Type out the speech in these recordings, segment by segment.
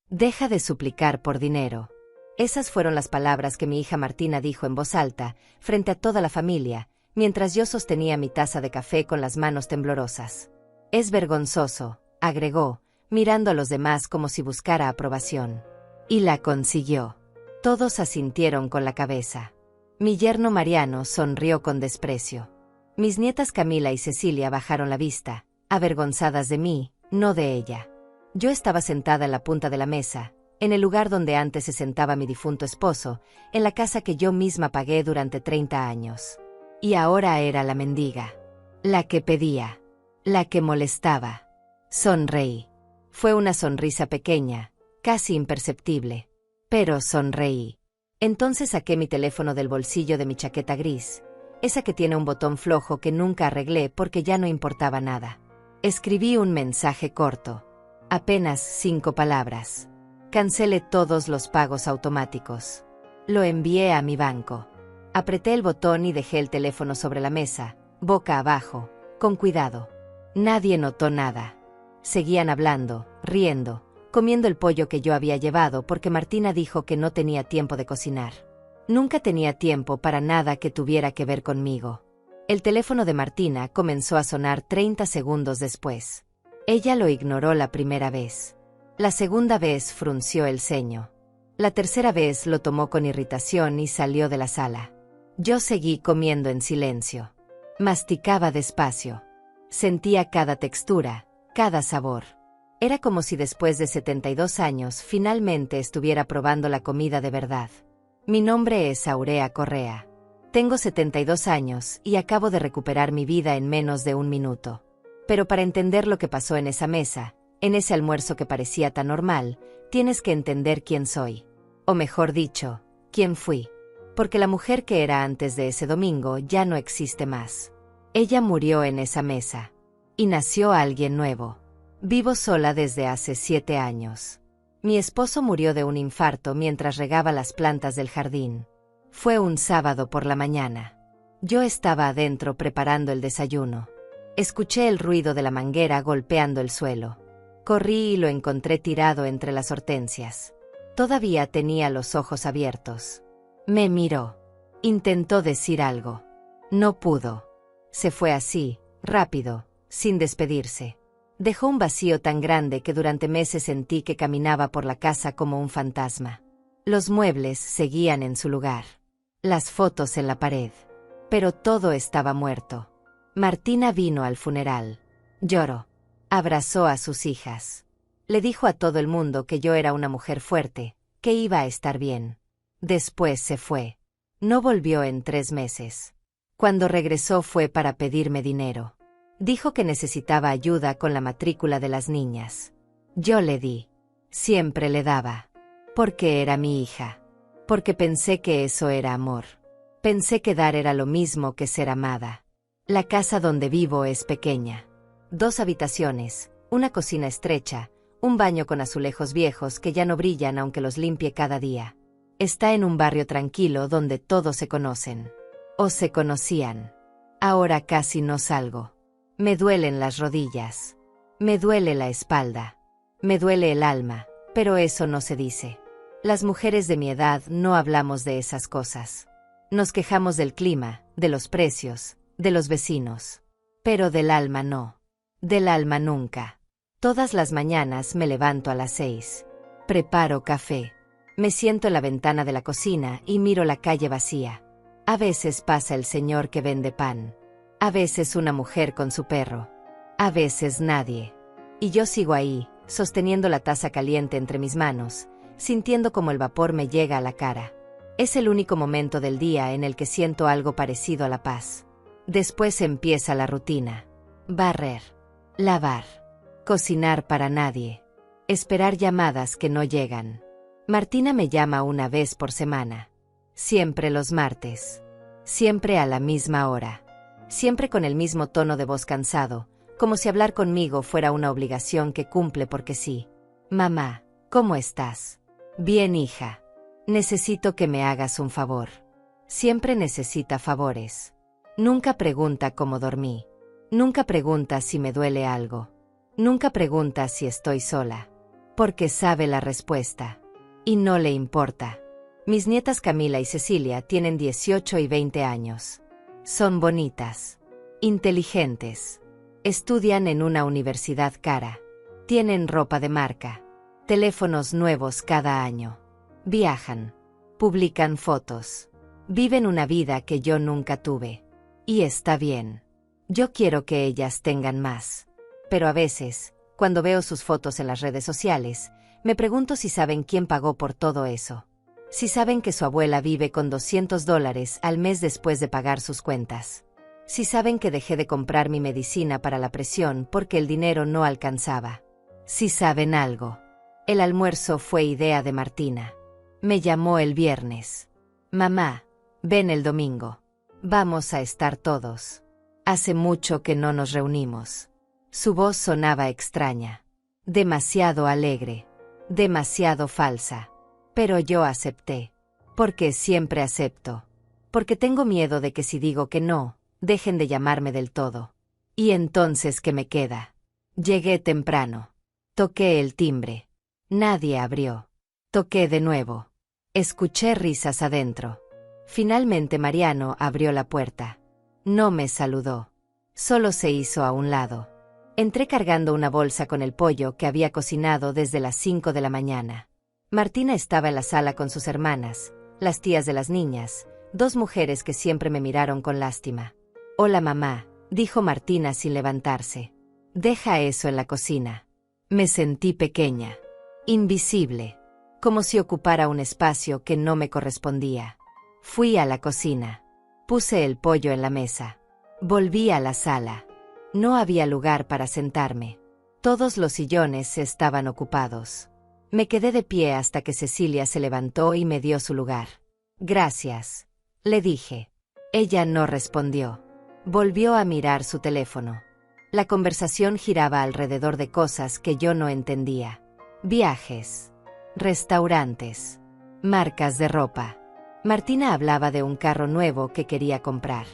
Deja de suplicar por dinero. Esas fueron las palabras que mi hija Martina dijo en voz alta, frente a toda la familia, mientras yo sostenía mi taza de café con las manos temblorosas. Es vergonzoso, agregó, mirando a los demás como si buscara aprobación. Y la consiguió. Todos asintieron con la cabeza. Mi yerno Mariano sonrió con desprecio. Mis nietas Camila y Cecilia bajaron la vista, avergonzadas de mí, no de ella. Yo estaba sentada en la punta de la mesa, en el lugar donde antes se sentaba mi difunto esposo, en la casa que yo misma pagué durante 30 años. Y ahora era la mendiga. La que pedía. La que molestaba. Sonreí. Fue una sonrisa pequeña, casi imperceptible. Pero sonreí. Entonces saqué mi teléfono del bolsillo de mi chaqueta gris, esa que tiene un botón flojo que nunca arreglé porque ya no importaba nada. Escribí un mensaje corto. Apenas 5 palabras. Cancelé todos los pagos automáticos. Lo envié a mi banco. Apreté el botón y dejé el teléfono sobre la mesa, boca abajo, con cuidado. Nadie notó nada. Seguían hablando, riendo, comiendo el pollo que yo había llevado porque Martina dijo que no tenía tiempo de cocinar. Nunca tenía tiempo para nada que tuviera que ver conmigo. El teléfono de Martina comenzó a sonar 30 segundos después. Ella lo ignoró la primera vez. La segunda vez frunció el ceño. La tercera vez lo tomó con irritación y salió de la sala. Yo seguí comiendo en silencio. Masticaba despacio. Sentía cada textura, cada sabor. Era como si después de 72 años finalmente estuviera probando la comida de verdad. Mi nombre es Aurea Correa. Tengo 72 años y acabo de recuperar mi vida en menos de 1 minuto. Pero para entender lo que pasó en esa mesa, en ese almuerzo que parecía tan normal, tienes que entender quién soy. O mejor dicho, quién fui. Porque la mujer que era antes de ese domingo ya no existe más. Ella murió en esa mesa. Y nació alguien nuevo. Vivo sola desde hace 7 años. Mi esposo murió de un infarto mientras regaba las plantas del jardín. Fue un sábado por la mañana. Yo estaba adentro preparando el desayuno. Escuché el ruido de la manguera golpeando el suelo. Corrí y lo encontré tirado entre las hortensias. Todavía tenía los ojos abiertos. Me miró. Intentó decir algo. No pudo. Se fue así, rápido, sin despedirse. Dejó un vacío tan grande que durante meses sentí que caminaba por la casa como un fantasma. Los muebles seguían en su lugar. Las fotos en la pared. Pero todo estaba muerto. Martina vino al funeral. Lloró. Abrazó a sus hijas. Le dijo a todo el mundo que yo era una mujer fuerte, que iba a estar bien. Después se fue. No volvió en 3 meses. Cuando regresó fue para pedirme dinero. Dijo que necesitaba ayuda con la matrícula de las niñas. Yo le di. Siempre le daba. Porque era mi hija. Porque pensé que eso era amor. Pensé que dar era lo mismo que ser amada. La casa donde vivo es pequeña. 2 habitaciones, una cocina estrecha, un baño con azulejos viejos que ya no brillan aunque los limpie cada día. Está en un barrio tranquilo donde todos se conocen. O se conocían. Ahora casi no salgo. Me duelen las rodillas. Me duele la espalda. Me duele el alma, pero eso no se dice. Las mujeres de mi edad no hablamos de esas cosas. Nos quejamos del clima, de los precios, de los vecinos. Pero del alma no. Del alma nunca. Todas las mañanas me levanto a las 6. Preparo café. Me siento en la ventana de la cocina y miro la calle vacía. A veces pasa el señor que vende pan. A veces una mujer con su perro. A veces nadie. Y yo sigo ahí, sosteniendo la taza caliente entre mis manos, sintiendo como el vapor me llega a la cara. Es el único momento del día en el que siento algo parecido a la paz. Después empieza la rutina. Barrer. Lavar. Cocinar para nadie. Esperar llamadas que no llegan. Martina me llama una vez por semana. Siempre los martes. Siempre a la misma hora. Siempre con el mismo tono de voz cansado, como si hablar conmigo fuera una obligación que cumple porque sí. Mamá, ¿cómo estás? Bien, hija. Necesito que me hagas un favor. Siempre necesita favores. Nunca pregunta cómo dormí. Nunca pregunta si me duele algo. Nunca pregunta si estoy sola. Porque sabe la respuesta. Y no le importa. Mis nietas Camila y Cecilia tienen 18 y 20 años. Son bonitas. Inteligentes. Estudian en una universidad cara. Tienen ropa de marca. Teléfonos nuevos cada año. Viajan. Publican fotos. Viven una vida que yo nunca tuve. Y está bien. Yo quiero que ellas tengan más. Pero a veces, cuando veo sus fotos en las redes sociales, me pregunto si saben quién pagó por todo eso. Si saben que su abuela vive con $200 al mes después de pagar sus cuentas. Si saben que dejé de comprar mi medicina para la presión porque el dinero no alcanzaba. Si saben algo. El almuerzo fue idea de Martina. Me llamó el viernes. Mamá, ven el domingo. Vamos a estar todos. Hace mucho que no nos reunimos. Su voz sonaba extraña. Demasiado alegre. Demasiado falsa. Pero yo acepté. Porque siempre acepto. Porque tengo miedo de que si digo que no, dejen de llamarme del todo. Y entonces, ¿qué me queda? Llegué temprano. Toqué el timbre. Nadie abrió. Toqué de nuevo. Escuché risas adentro. Finalmente Mariano abrió la puerta. No me saludó. Solo se hizo a un lado. Entré cargando una bolsa con el pollo que había cocinado desde las 5 de la mañana. Martina estaba en la sala con sus hermanas, las tías de las niñas, dos mujeres que siempre me miraron con lástima. «Hola mamá», dijo Martina sin levantarse. «Deja eso en la cocina». Me sentí pequeña. Invisible. Como si ocupara un espacio que no me correspondía. Fui a la cocina. Puse el pollo en la mesa. Volví a la sala. No había lugar para sentarme. Todos los sillones estaban ocupados. Me quedé de pie hasta que Cecilia se levantó y me dio su lugar. «Gracias», le dije. Ella no respondió. Volvió a mirar su teléfono. La conversación giraba alrededor de cosas que yo no entendía. Viajes. Restaurantes. Marcas de ropa. Martina hablaba de un carro nuevo que quería comprar.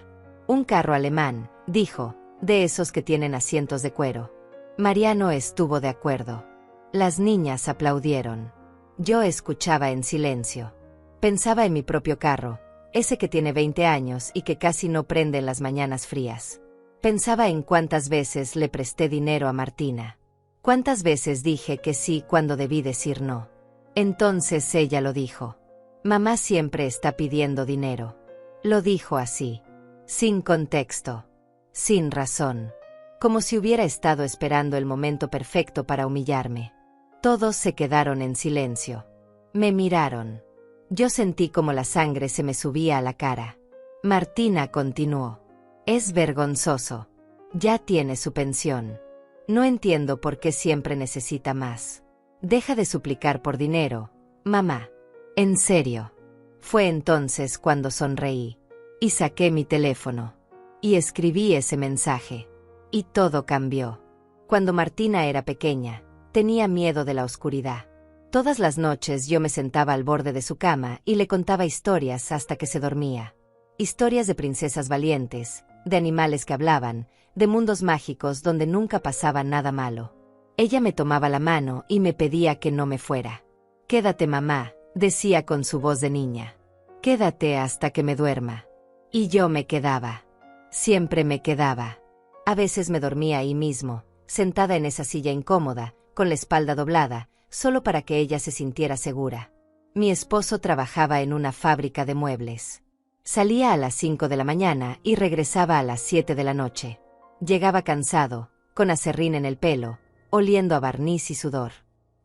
Un carro alemán, dijo, de esos que tienen asientos de cuero. Mariano estuvo de acuerdo. Las niñas aplaudieron. Yo escuchaba en silencio. Pensaba en mi propio carro, ese que tiene 20 años y que casi no prende en las mañanas frías. Pensaba en cuántas veces le presté dinero a Martina. Cuántas veces dije que sí cuando debí decir no. Entonces ella lo dijo. «Mamá siempre está pidiendo dinero». Lo dijo así. Sin contexto. Sin razón. Como si hubiera estado esperando el momento perfecto para humillarme. Todos se quedaron en silencio. Me miraron. Yo sentí como la sangre se me subía a la cara. Martina continuó. «Es vergonzoso. Ya tiene su pensión. No entiendo por qué siempre necesita más. Deja de suplicar por dinero, mamá. En serio». Fue entonces cuando sonreí. Y saqué mi teléfono. Y escribí ese mensaje. Y todo cambió. Cuando Martina era pequeña, tenía miedo de la oscuridad. Todas las noches yo me sentaba al borde de su cama y le contaba historias hasta que se dormía. Historias de princesas valientes, de animales que hablaban, de mundos mágicos donde nunca pasaba nada malo. Ella me tomaba la mano y me pedía que no me fuera. «Quédate, mamá», decía con su voz de niña. «Quédate hasta que me duerma». Y yo me quedaba. Siempre me quedaba. A veces me dormía ahí mismo, sentada en esa silla incómoda, con la espalda doblada, solo para que ella se sintiera segura. Mi esposo trabajaba en una fábrica de muebles. Salía a las 5 de la mañana y regresaba a las 7 de la noche. Llegaba cansado, con aserrín en el pelo, oliendo a barniz y sudor.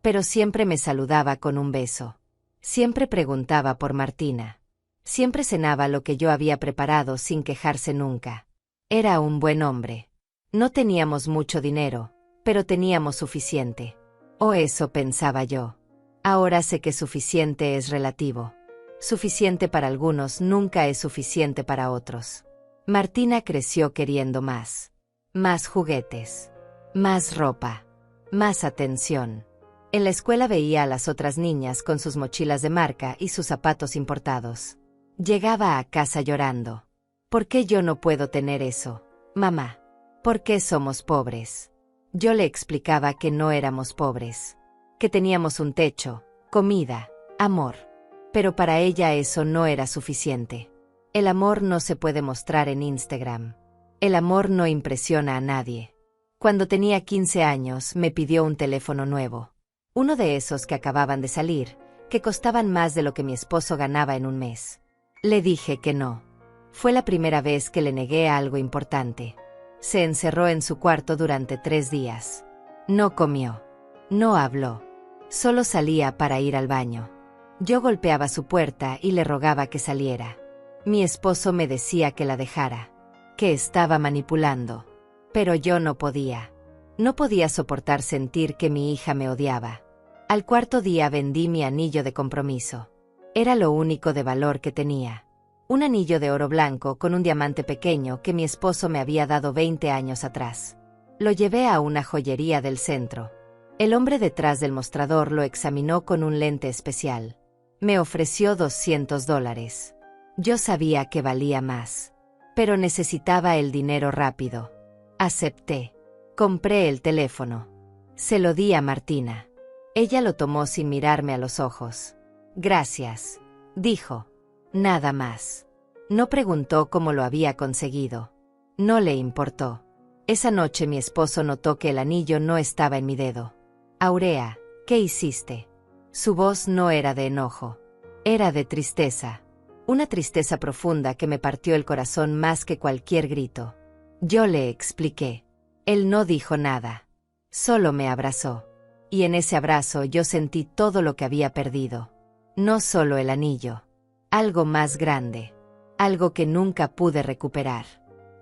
Pero siempre me saludaba con un beso. Siempre preguntaba por Martina. Siempre cenaba lo que yo había preparado sin quejarse nunca. Era un buen hombre. No teníamos mucho dinero, pero teníamos suficiente. O eso pensaba yo. Ahora sé que suficiente es relativo. Suficiente para algunos nunca es suficiente para otros. Martina creció queriendo más. Más juguetes. Más ropa. Más atención. En la escuela veía a las otras niñas con sus mochilas de marca y sus zapatos importados. Llegaba a casa llorando. ¿Por qué yo no puedo tener eso, mamá? ¿Por qué somos pobres? Yo le explicaba que no éramos pobres. que teníamos un techo, comida, amor. Pero para ella eso no era suficiente. El amor no se puede mostrar en Instagram. El amor no impresiona a nadie. Cuando tenía 15 años me pidió un teléfono nuevo. Uno de esos que acababan de salir, que costaban más de lo que mi esposo ganaba en un mes. Le dije que no. Fue la primera vez que le negué algo importante. Se encerró en su cuarto durante 3 días. No comió. No habló. Solo salía para ir al baño. Yo golpeaba su puerta y le rogaba que saliera. Mi esposo me decía que la dejara, que estaba manipulando. Pero yo no podía. No podía soportar sentir que mi hija me odiaba. Al 4.º día vendí mi anillo de compromiso. Era lo único de valor que tenía. Un anillo de oro blanco con un diamante pequeño que mi esposo me había dado 20 años atrás. Lo llevé a una joyería del centro. El hombre detrás del mostrador lo examinó con un lente especial. Me ofreció $200. Yo sabía que valía más. Pero necesitaba el dinero rápido. Acepté. Compré el teléfono. Se lo di a Martina. Ella lo tomó sin mirarme a los ojos. Gracias, dijo. Nada más. No preguntó cómo lo había conseguido. No le importó. Esa noche mi esposo notó que el anillo no estaba en mi dedo. Aurea, ¿qué hiciste? Su voz no era de enojo. Era de tristeza. Una tristeza profunda que me partió el corazón más que cualquier grito. Yo le expliqué. Él no dijo nada. Solo me abrazó. Y en ese abrazo yo sentí todo lo que había perdido. No solo el anillo. Algo más grande. Algo que nunca pude recuperar.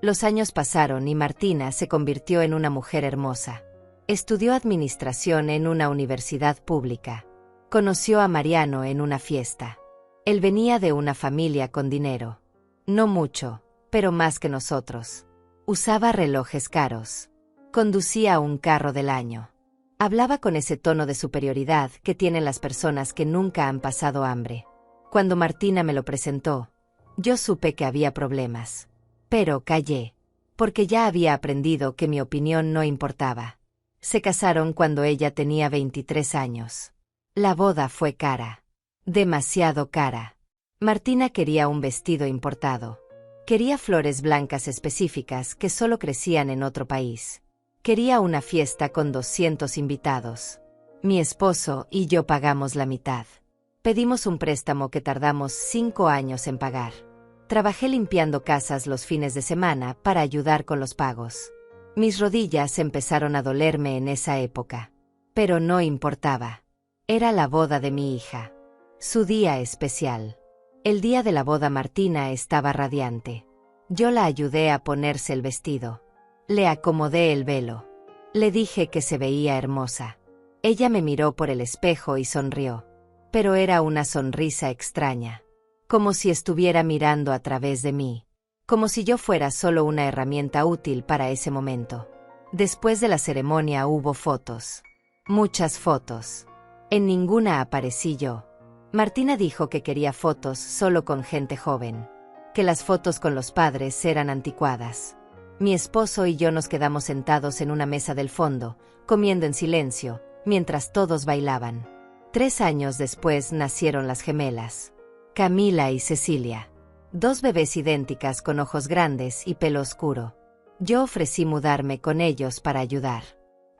Los años pasaron y Martina se convirtió en una mujer hermosa. Estudió administración en una universidad pública. Conoció a Mariano en una fiesta. Él venía de una familia con dinero. No mucho, pero más que nosotros. Usaba relojes caros. Conducía un carro del año. Hablaba con ese tono de superioridad que tienen las personas que nunca han pasado hambre. Cuando Martina me lo presentó, yo supe que había problemas. Pero callé, porque ya había aprendido que mi opinión no importaba. Se casaron cuando ella tenía 23 años. La boda fue cara. Demasiado cara. Martina quería un vestido importado. Quería flores blancas específicas que solo crecían en otro país. Quería una fiesta con 200 invitados. Mi esposo y yo pagamos la mitad. Pedimos un préstamo que tardamos 5 años en pagar. Trabajé limpiando casas los fines de semana para ayudar con los pagos. Mis rodillas empezaron a dolerme en esa época. Pero no importaba. Era la boda de mi hija. Su día especial. El día de la boda Martina estaba radiante. Yo la ayudé a ponerse el vestido. Le acomodé el velo. Le dije que se veía hermosa. Ella me miró por el espejo y sonrió. Pero era una sonrisa extraña. Como si estuviera mirando a través de mí. Como si yo fuera solo una herramienta útil para ese momento. Después de la ceremonia hubo fotos. Muchas fotos. En ninguna aparecí yo. Martina dijo que quería fotos solo con gente joven. Que las fotos con los padres eran anticuadas. Mi esposo y yo nos quedamos sentados en una mesa del fondo, comiendo en silencio, mientras todos bailaban. 3 años después nacieron las gemelas. Camila y Cecilia. 2 bebés idénticas con ojos grandes y pelo oscuro. Yo ofrecí mudarme con ellos para ayudar.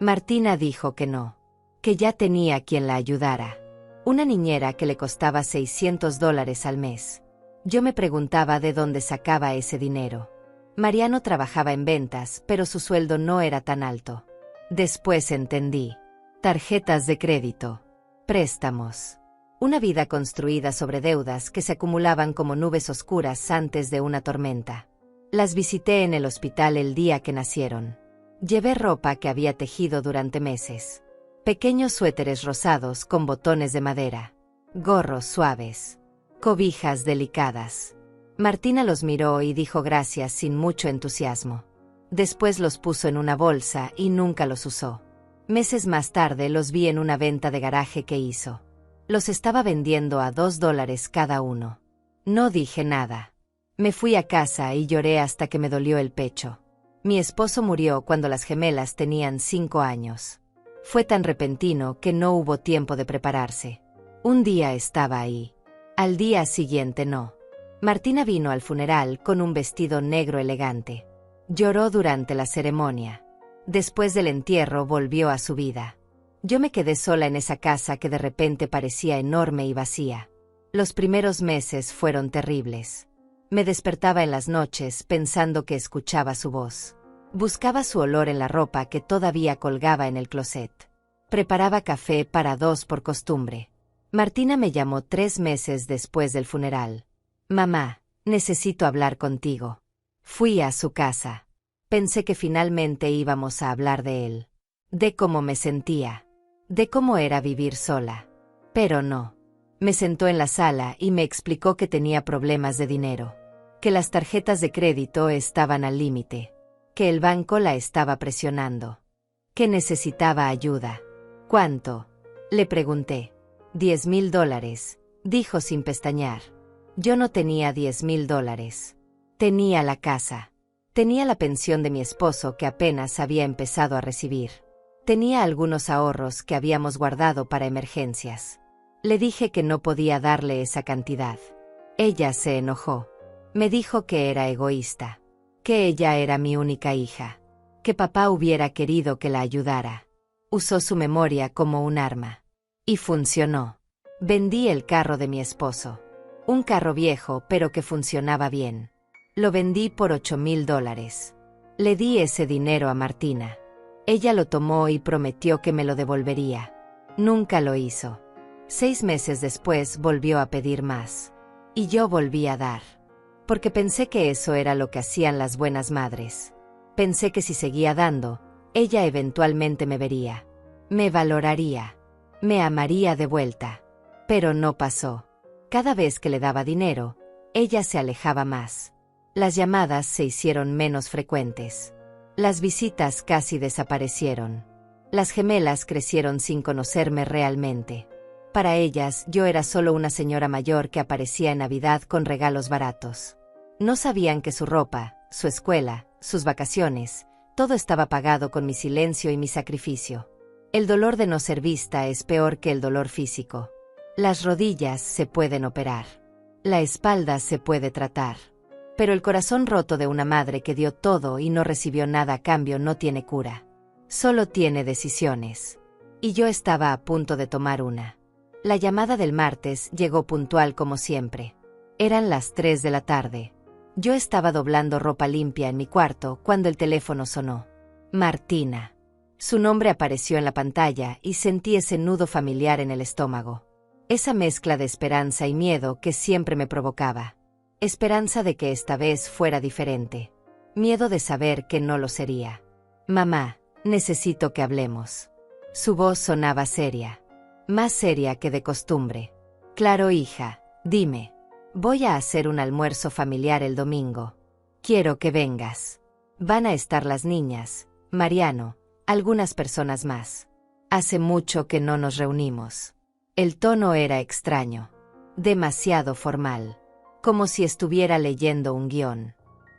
Martina dijo que no. Que ya tenía quien la ayudara. Una niñera que le costaba $600 al mes. Yo me preguntaba de dónde sacaba ese dinero. Mariano trabajaba en ventas, pero su sueldo no era tan alto. Después entendí. Tarjetas de crédito. Préstamos. Una vida construida sobre deudas que se acumulaban como nubes oscuras antes de una tormenta. Las visité en el hospital el día que nacieron. Llevé ropa que había tejido durante meses. Pequeños suéteres rosados con botones de madera. Gorros suaves. Cobijas delicadas. Martina los miró y dijo gracias sin mucho entusiasmo. Después los puso en una bolsa y nunca los usó. Meses más tarde los vi en una venta de garaje que hizo. Los estaba vendiendo a $2 cada uno. No dije nada. Me fui a casa y lloré hasta que me dolió el pecho. Mi esposo murió cuando las gemelas tenían 5 años. Fue tan repentino que no hubo tiempo de prepararse. Un día estaba ahí. Al día siguiente no. Martina vino al funeral con un vestido negro elegante. Lloró durante la ceremonia. Después del entierro volvió a su vida. Yo me quedé sola en esa casa que de repente parecía enorme y vacía. Los primeros meses fueron terribles. Me despertaba en las noches pensando que escuchaba su voz. Buscaba su olor en la ropa que todavía colgaba en el closet. Preparaba café para 2 por costumbre. Martina me llamó 3 meses después del funeral. Mamá, necesito hablar contigo. Fui a su casa. Pensé que finalmente íbamos a hablar de él. De cómo me sentía. De cómo era vivir sola. Pero no. Me sentó en la sala y me explicó que tenía problemas de dinero. Que las tarjetas de crédito estaban al límite. Que el banco la estaba presionando. Que necesitaba ayuda. ¿Cuánto? Le pregunté. $10,000, dijo sin pestañear. Yo no tenía $10,000. Tenía la casa. Tenía la pensión de mi esposo que apenas había empezado a recibir. Tenía algunos ahorros que habíamos guardado para emergencias. Le dije que no podía darle esa cantidad. Ella se enojó. Me dijo que era egoísta. Que ella era mi única hija. Que papá hubiera querido que la ayudara. Usó su memoria como un arma. Y funcionó. Vendí el carro de mi esposo. Un carro viejo pero que funcionaba bien. Lo vendí por $8,000. Le di ese dinero a Martina. Ella lo tomó y prometió que me lo devolvería. Nunca lo hizo. 6 meses después volvió a pedir más. Y yo volví a dar. Porque pensé que eso era lo que hacían las buenas madres. Pensé que si seguía dando, ella eventualmente me vería. Me valoraría. Me amaría de vuelta. Pero no pasó. Cada vez que le daba dinero, ella se alejaba más. Las llamadas se hicieron menos frecuentes. Las visitas casi desaparecieron. Las gemelas crecieron sin conocerme realmente. Para ellas, yo era solo una señora mayor que aparecía en Navidad con regalos baratos. No sabían que su ropa, su escuela, sus vacaciones, todo estaba pagado con mi silencio y mi sacrificio. El dolor de no ser vista es peor que el dolor físico. Las rodillas se pueden operar. La espalda se puede tratar. Pero el corazón roto de una madre que dio todo y no recibió nada a cambio no tiene cura. Solo tiene decisiones. Y yo estaba a punto de tomar una. La llamada del martes llegó puntual como siempre. Eran las 3 de la tarde. Yo estaba doblando ropa limpia en mi cuarto cuando el teléfono sonó. Martina. Su nombre apareció en la pantalla y sentí ese nudo familiar en el estómago. Esa mezcla de esperanza y miedo que siempre me provocaba. Esperanza de que esta vez fuera diferente. Miedo de saber que no lo sería. Mamá, necesito que hablemos. Su voz sonaba seria. Más seria que de costumbre. Claro, hija, dime. Voy a hacer un almuerzo familiar el domingo. Quiero que vengas. Van a estar las niñas, Mariano, algunas personas más. Hace mucho que no nos reunimos. El tono era extraño. Demasiado formal. Como si estuviera leyendo un guión.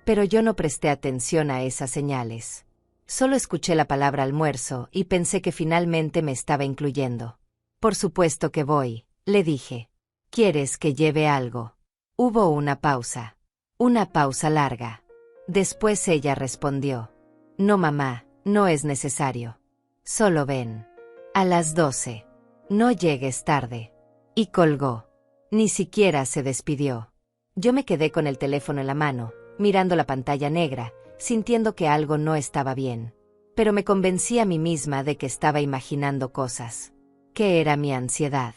Pero yo no presté atención a esas señales. Solo escuché la palabra almuerzo y pensé que finalmente me estaba incluyendo. Por supuesto que voy, le dije. ¿Quieres que lleve algo? Hubo una pausa. Una pausa larga. Después ella respondió. No, mamá, no es necesario. Solo ven. A las 12. No llegues tarde. Y colgó. Ni siquiera se despidió. Yo me quedé con el teléfono en la mano, mirando la pantalla negra, sintiendo que algo no estaba bien. Pero me convencí a mí misma de que estaba imaginando cosas. Que era mi ansiedad.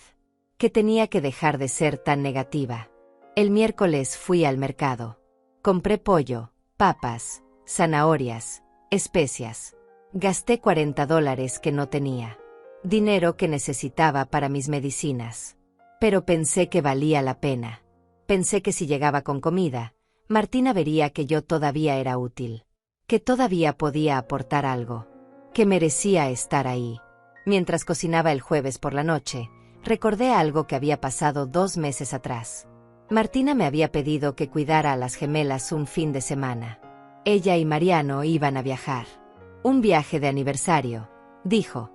Que tenía que dejar de ser tan negativa. El miércoles fui al mercado. Compré pollo, papas, zanahorias, especias. Gasté $40 que no tenía. Dinero que necesitaba para mis medicinas. Pero pensé que valía la pena. Pensé que si llegaba con comida, Martina vería que yo todavía era útil. Que todavía podía aportar algo. Que merecía estar ahí. Mientras cocinaba el jueves por la noche, recordé algo que había pasado 2 meses atrás. Martina me había pedido que cuidara a las gemelas un fin de semana. Ella y Mariano iban a viajar. Un viaje de aniversario, dijo.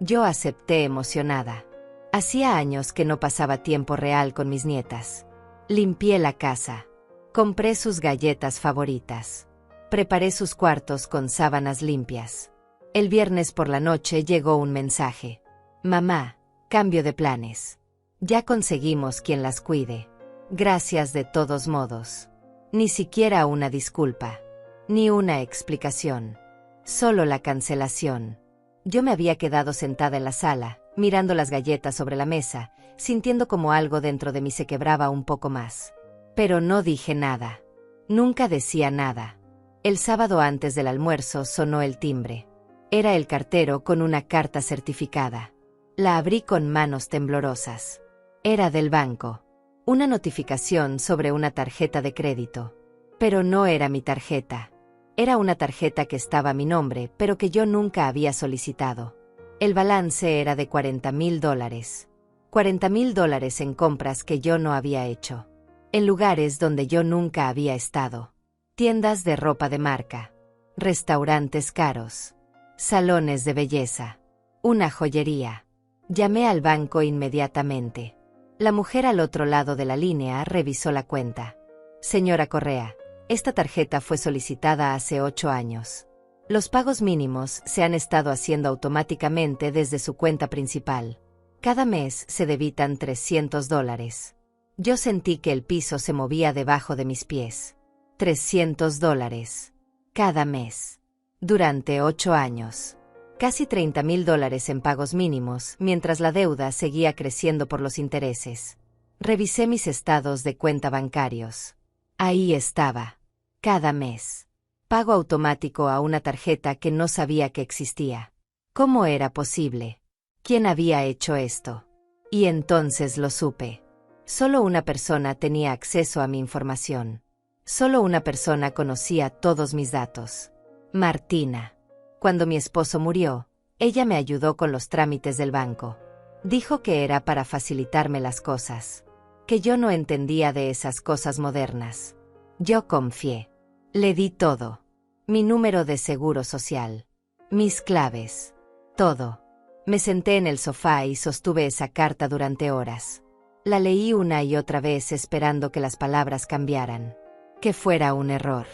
Yo acepté emocionada. Hacía años que no pasaba tiempo real con mis nietas. Limpié la casa. Compré sus galletas favoritas. Preparé sus cuartos con sábanas limpias. El viernes por la noche llegó un mensaje. Mamá, cambio de planes. Ya conseguimos quien las cuide. Gracias de todos modos. Ni siquiera una disculpa. Ni una explicación. Solo la cancelación. Yo me había quedado sentada en la sala, mirando las galletas sobre la mesa, sintiendo como algo dentro de mí se quebraba un poco más. Pero no dije nada. Nunca decía nada. El sábado antes del almuerzo sonó el timbre. Era el cartero con una carta certificada. La abrí con manos temblorosas. Era del banco. Una notificación sobre una tarjeta de crédito. Pero no era mi tarjeta. Era una tarjeta que estaba a mi nombre, pero que yo nunca había solicitado. El balance era de $40,000. $40,000 en compras que yo no había hecho. En lugares donde yo nunca había estado. Tiendas de ropa de marca. Restaurantes caros. Salones de belleza. Una joyería. Llamé al banco inmediatamente. La mujer al otro lado de la línea revisó la cuenta. Señora Correa, esta tarjeta fue solicitada hace 8 años. Los pagos mínimos se han estado haciendo automáticamente desde su cuenta principal. Cada mes se debitan $300. Yo sentí que el piso se movía debajo de mis pies. $300. Cada mes. Durante 8 años. Casi $30,000 en pagos mínimos, mientras la deuda seguía creciendo por los intereses. Revisé mis estados de cuenta bancarios. Ahí estaba. Cada mes. Pago automático a una tarjeta que no sabía que existía. ¿Cómo era posible? ¿Quién había hecho esto? Y entonces lo supe. Solo una persona tenía acceso a mi información. Solo una persona conocía todos mis datos. Martina. Cuando mi esposo murió, ella me ayudó con los trámites del banco. Dijo que era para facilitarme las cosas. Que yo no entendía de esas cosas modernas. Yo confié. Le di todo. Mi número de seguro social. Mis claves. Todo. Me senté en el sofá y sostuve esa carta durante horas. La leí una y otra vez esperando que las palabras cambiaran. Que fuera un error.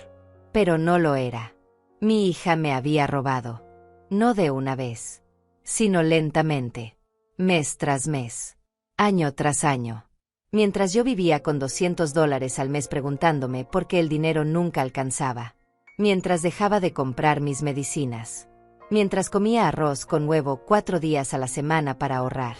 Pero no lo era. Mi hija me había robado. No de una vez. Sino lentamente. Mes tras mes. Año tras año. Mientras yo vivía con $200 al mes preguntándome por qué el dinero nunca alcanzaba. Mientras dejaba de comprar mis medicinas. Mientras comía arroz con huevo 4 días a la semana para ahorrar.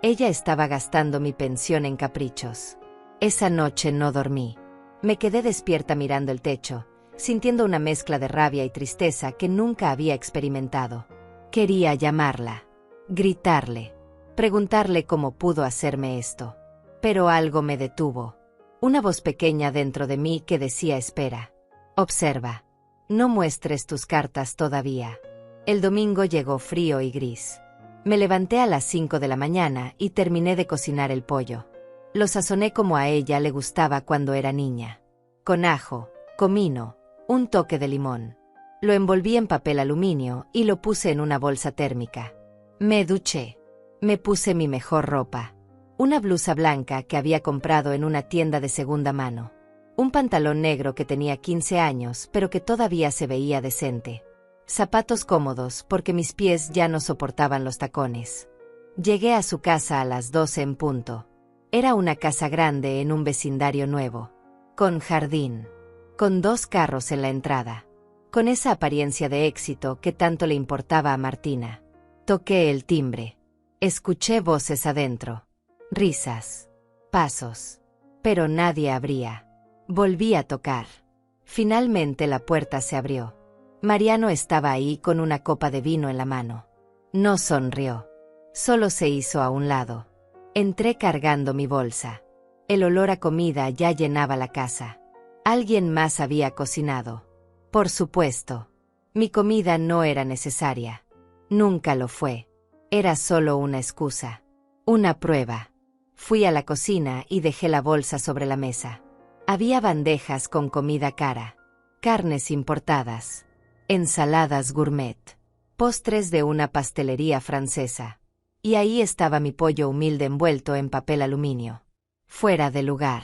Ella estaba gastando mi pensión en caprichos. Esa noche no dormí. Me quedé despierta mirando el techo, sintiendo una mezcla de rabia y tristeza que nunca había experimentado. Quería llamarla. Gritarle. Preguntarle cómo pudo hacerme esto. Pero algo me detuvo. Una voz pequeña dentro de mí que decía espera. Observa. No muestres tus cartas todavía. El domingo llegó frío y gris. Me levanté a las 5 de la mañana y terminé de cocinar el pollo. Lo sazoné como a ella le gustaba cuando era niña. Con ajo, comino, un toque de limón. Lo envolví en papel aluminio y lo puse en una bolsa térmica. Me duché. Me puse mi mejor ropa. Una blusa blanca que había comprado en una tienda de segunda mano. Un pantalón negro que tenía 15 años pero que todavía se veía decente. Zapatos cómodos porque mis pies ya no soportaban los tacones. Llegué a su casa a las 12 en punto. Era una casa grande en un vecindario nuevo. Con jardín. Con 2 carros en la entrada. Con esa apariencia de éxito que tanto le importaba a Martina. Toqué el timbre. Escuché voces adentro. Risas. Pasos. Pero nadie abría. Volví a tocar. Finalmente la puerta se abrió. Mariano estaba ahí con una copa de vino en la mano. No sonrió. Solo se hizo a un lado. Entré cargando mi bolsa. El olor a comida ya llenaba la casa. Alguien más había cocinado. Por supuesto. Mi comida no era necesaria. Nunca lo fue. Era solo una excusa. Una prueba. Fui a la cocina y dejé la bolsa sobre la mesa. Había bandejas con comida cara. Carnes importadas. Ensaladas gourmet. Postres de una pastelería francesa. Y ahí estaba mi pollo humilde envuelto en papel aluminio. Fuera de lugar.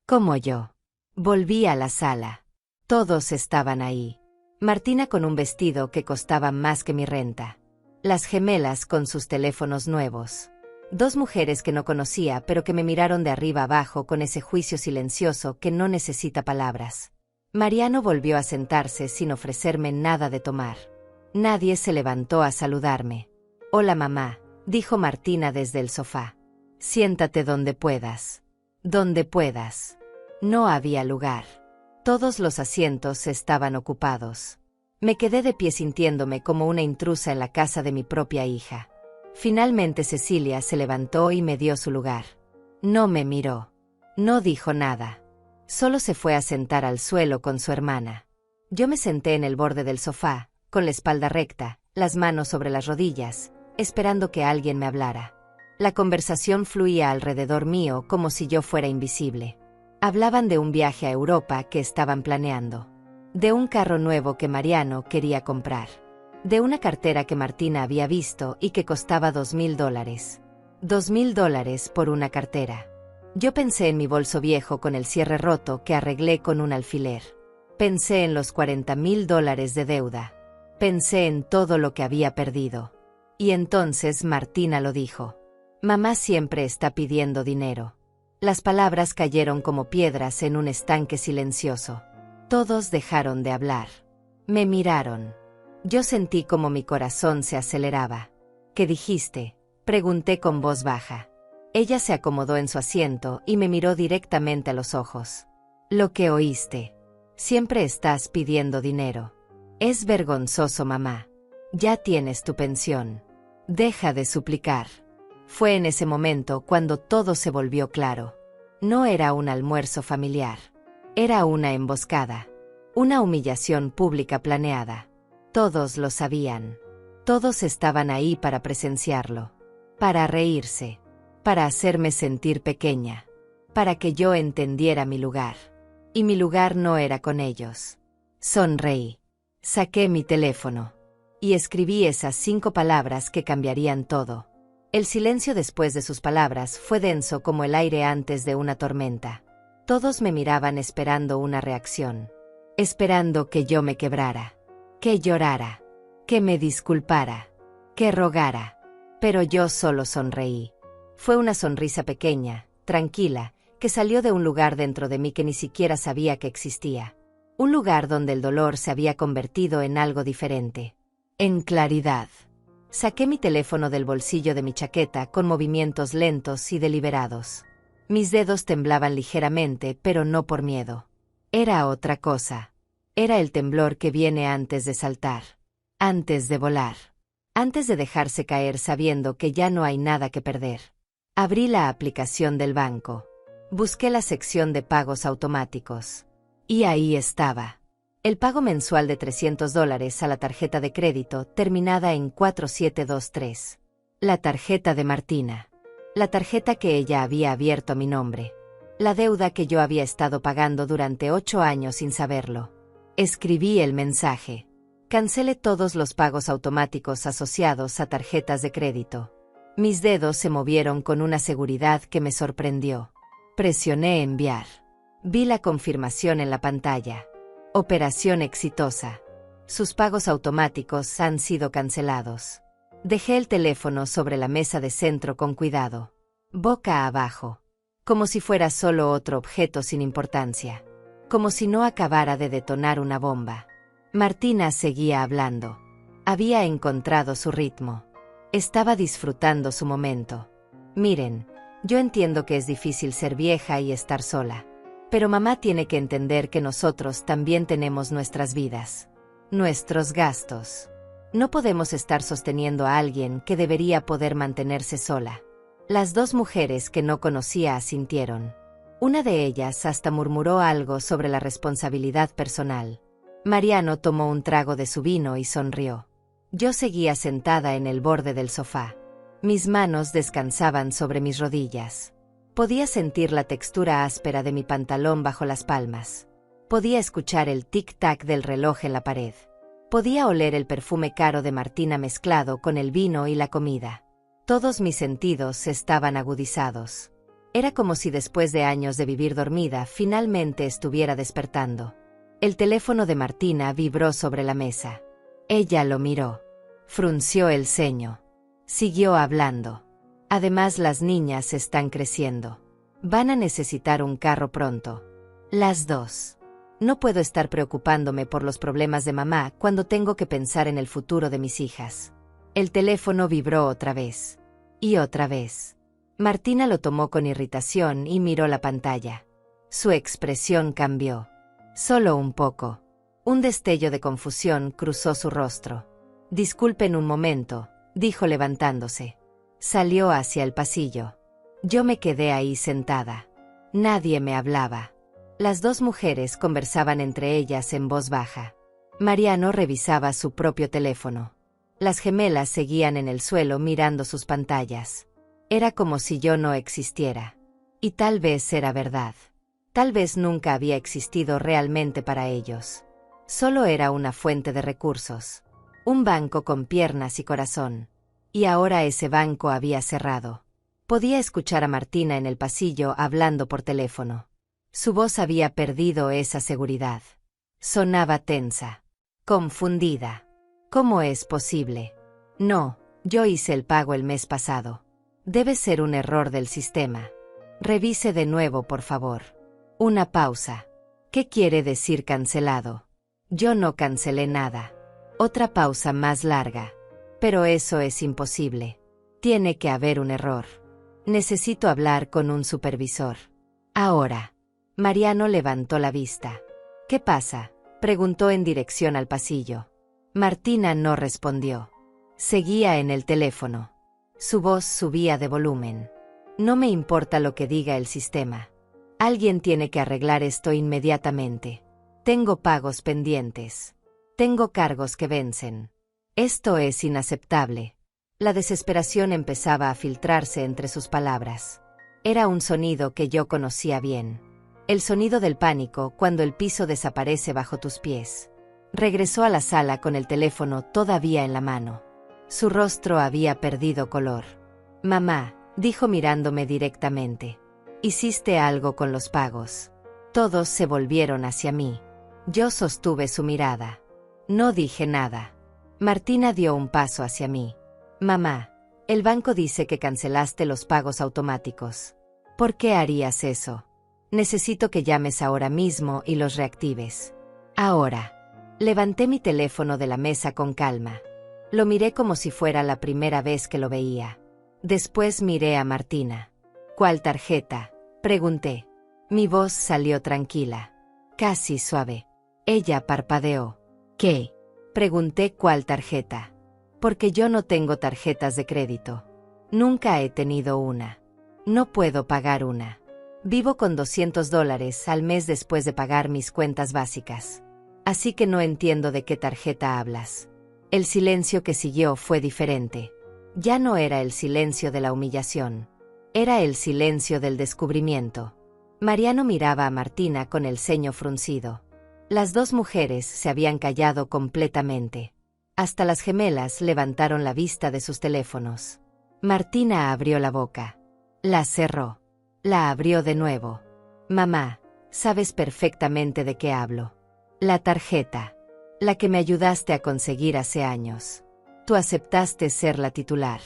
Como yo. Volví a la sala. Todos estaban ahí. Martina con un vestido que costaba más que mi renta. Las gemelas con sus teléfonos nuevos. Dos mujeres que no conocía pero que me miraron de arriba abajo con ese juicio silencioso que no necesita palabras. Mariano volvió a sentarse sin ofrecerme nada de tomar. Nadie se levantó a saludarme. «Hola mamá», dijo Martina desde el sofá. «Siéntate donde puedas. Donde puedas». No había lugar. Todos los asientos estaban ocupados. Me quedé de pie sintiéndome como una intrusa en la casa de mi propia hija. Finalmente Cecilia se levantó y me dio su lugar. No me miró. No dijo nada. Solo se fue a sentar al suelo con su hermana. Yo me senté en el borde del sofá, con la espalda recta, las manos sobre las rodillas, esperando que alguien me hablara. La conversación fluía alrededor mío como si yo fuera invisible. Hablaban de un viaje a Europa que estaban planeando. De un carro nuevo que Mariano quería comprar. De una cartera que Martina había visto y que costaba $2.000. $2.000 por una cartera. Yo pensé en mi bolso viejo con el cierre roto que arreglé con un alfiler. Pensé en los $40.000 de deuda. Pensé en todo lo que había perdido. Y entonces Martina lo dijo. Mamá siempre está pidiendo dinero. Las palabras cayeron como piedras en un estanque silencioso. Todos dejaron de hablar. Me miraron. Yo sentí como mi corazón se aceleraba. ¿Qué dijiste?, pregunté con voz baja. Ella se acomodó en su asiento y me miró directamente a los ojos. Lo que oíste. Siempre estás pidiendo dinero. Es vergonzoso, mamá. Ya tienes tu pensión. Deja de suplicar. Fue en ese momento cuando todo se volvió claro. No era un almuerzo familiar. Era una emboscada. Una humillación pública planeada. Todos lo sabían. Todos estaban ahí para presenciarlo. Para reírse. Para hacerme sentir pequeña. Para que yo entendiera mi lugar. Y mi lugar no era con ellos. Sonreí. Saqué mi teléfono. Y escribí esas 5 palabras que cambiarían todo. El silencio después de sus palabras fue denso como el aire antes de una tormenta. Todos me miraban esperando una reacción. Esperando que yo me quebrara. Que llorara. Que me disculpara. Que rogara. Pero yo solo sonreí. Fue una sonrisa pequeña, tranquila, que salió de un lugar dentro de mí que ni siquiera sabía que existía. Un lugar donde el dolor se había convertido en algo diferente. En claridad. Saqué mi teléfono del bolsillo de mi chaqueta con movimientos lentos y deliberados. Mis dedos temblaban ligeramente, pero no por miedo. Era otra cosa. Era el temblor que viene antes de saltar. Antes de volar. Antes de dejarse caer sabiendo que ya no hay nada que perder. Abrí la aplicación del banco. Busqué la sección de pagos automáticos. Y ahí estaba. El pago mensual de $300 a la tarjeta de crédito terminada en 4723. La tarjeta de Martina. La tarjeta que ella había abierto a mi nombre. La deuda que yo había estado pagando durante 8 años sin saberlo. Escribí el mensaje. Cancele todos los pagos automáticos asociados a tarjetas de crédito. Mis dedos se movieron con una seguridad que me sorprendió. Presioné enviar. Vi la confirmación en la pantalla. Operación exitosa. Sus pagos automáticos han sido cancelados. Dejé el teléfono sobre la mesa de centro con cuidado. Boca abajo. Como si fuera solo otro objeto sin importancia. Como si no acabara de detonar una bomba. Martina seguía hablando. Había encontrado su ritmo. Estaba disfrutando su momento. Miren, yo entiendo que es difícil ser vieja y estar sola. Pero mamá tiene que entender que nosotros también tenemos nuestras vidas. Nuestros gastos. No podemos estar sosteniendo a alguien que debería poder mantenerse sola. Las 2 mujeres que no conocía asintieron. Una de ellas hasta murmuró algo sobre la responsabilidad personal. Mariano tomó un trago de su vino y sonrió. Yo seguía sentada en el borde del sofá. Mis manos descansaban sobre mis rodillas. Podía sentir la textura áspera de mi pantalón bajo las palmas. Podía escuchar el tic-tac del reloj en la pared. Podía oler el perfume caro de Martina mezclado con el vino y la comida. Todos mis sentidos estaban agudizados. Era como si después de años de vivir dormida finalmente estuviera despertando. El teléfono de Martina vibró sobre la mesa. Ella lo miró. Frunció el ceño. Siguió hablando. Además, las niñas están creciendo. Van a necesitar un carro pronto. Las dos. No puedo estar preocupándome por los problemas de mamá cuando tengo que pensar en el futuro de mis hijas. El teléfono vibró otra vez. Y otra vez. Martina lo tomó con irritación y miró la pantalla. Su expresión cambió. Solo un poco. Un destello de confusión cruzó su rostro. «Disculpen un momento», dijo levantándose. Salió hacia el pasillo. Yo me quedé ahí sentada. Nadie me hablaba. Las dos mujeres conversaban entre ellas en voz baja. Mariano revisaba su propio teléfono. Las gemelas seguían en el suelo mirando sus pantallas. Era como si yo no existiera. Y tal vez era verdad. Tal vez nunca había existido realmente para ellos. Solo era una fuente de recursos. Un banco con piernas y corazón. Y ahora ese banco había cerrado. Podía escuchar a Martina en el pasillo hablando por teléfono. Su voz había perdido esa seguridad. Sonaba tensa. Confundida. ¿Cómo es posible? No, yo hice el pago el mes pasado. Debe ser un error del sistema. Revise de nuevo, por favor. Una pausa. ¿Qué quiere decir cancelado? Yo no cancelé nada. Otra pausa más larga. Pero eso es imposible. Tiene que haber un error. Necesito hablar con un supervisor. Ahora. Mariano levantó la vista. ¿Qué pasa?, preguntó en dirección al pasillo. Martina no respondió. Seguía en el teléfono. Su voz subía de volumen. No me importa lo que diga el sistema. Alguien tiene que arreglar esto inmediatamente. Tengo pagos pendientes. Tengo cargos que vencen. Esto es inaceptable. La desesperación empezaba a filtrarse entre sus palabras. Era un sonido que yo conocía bien. El sonido del pánico cuando el piso desaparece bajo tus pies. Regresó a la sala con el teléfono todavía en la mano. Su rostro había perdido color. Mamá, dijo mirándome directamente. Hiciste algo con los pagos. Todos se volvieron hacia mí. Yo sostuve su mirada. No dije nada. Martina dio un paso hacia mí. Mamá, el banco dice que cancelaste los pagos automáticos. ¿Por qué harías eso? Necesito que llames ahora mismo y los reactives. Ahora. Levanté mi teléfono de la mesa con calma. Lo miré como si fuera la primera vez que lo veía. Después miré a Martina. ¿Cuál tarjeta?, pregunté. Mi voz salió tranquila. Casi suave. Ella parpadeó. ¿Qué? Pregunté cuál tarjeta. Porque yo no tengo tarjetas de crédito. Nunca he tenido una. No puedo pagar una. Vivo con $200 al mes después de pagar mis cuentas básicas. Así que no entiendo de qué tarjeta hablas. El silencio que siguió fue diferente. Ya no era el silencio de la humillación. Era el silencio del descubrimiento. Mariano miraba a Martina con el ceño fruncido. Las dos mujeres se habían callado completamente. Hasta las gemelas levantaron la vista de sus teléfonos. Martina abrió la boca. La cerró. La abrió de nuevo. Mamá, sabes perfectamente de qué hablo. La tarjeta. La que me ayudaste a conseguir hace años. Tú aceptaste ser la titular.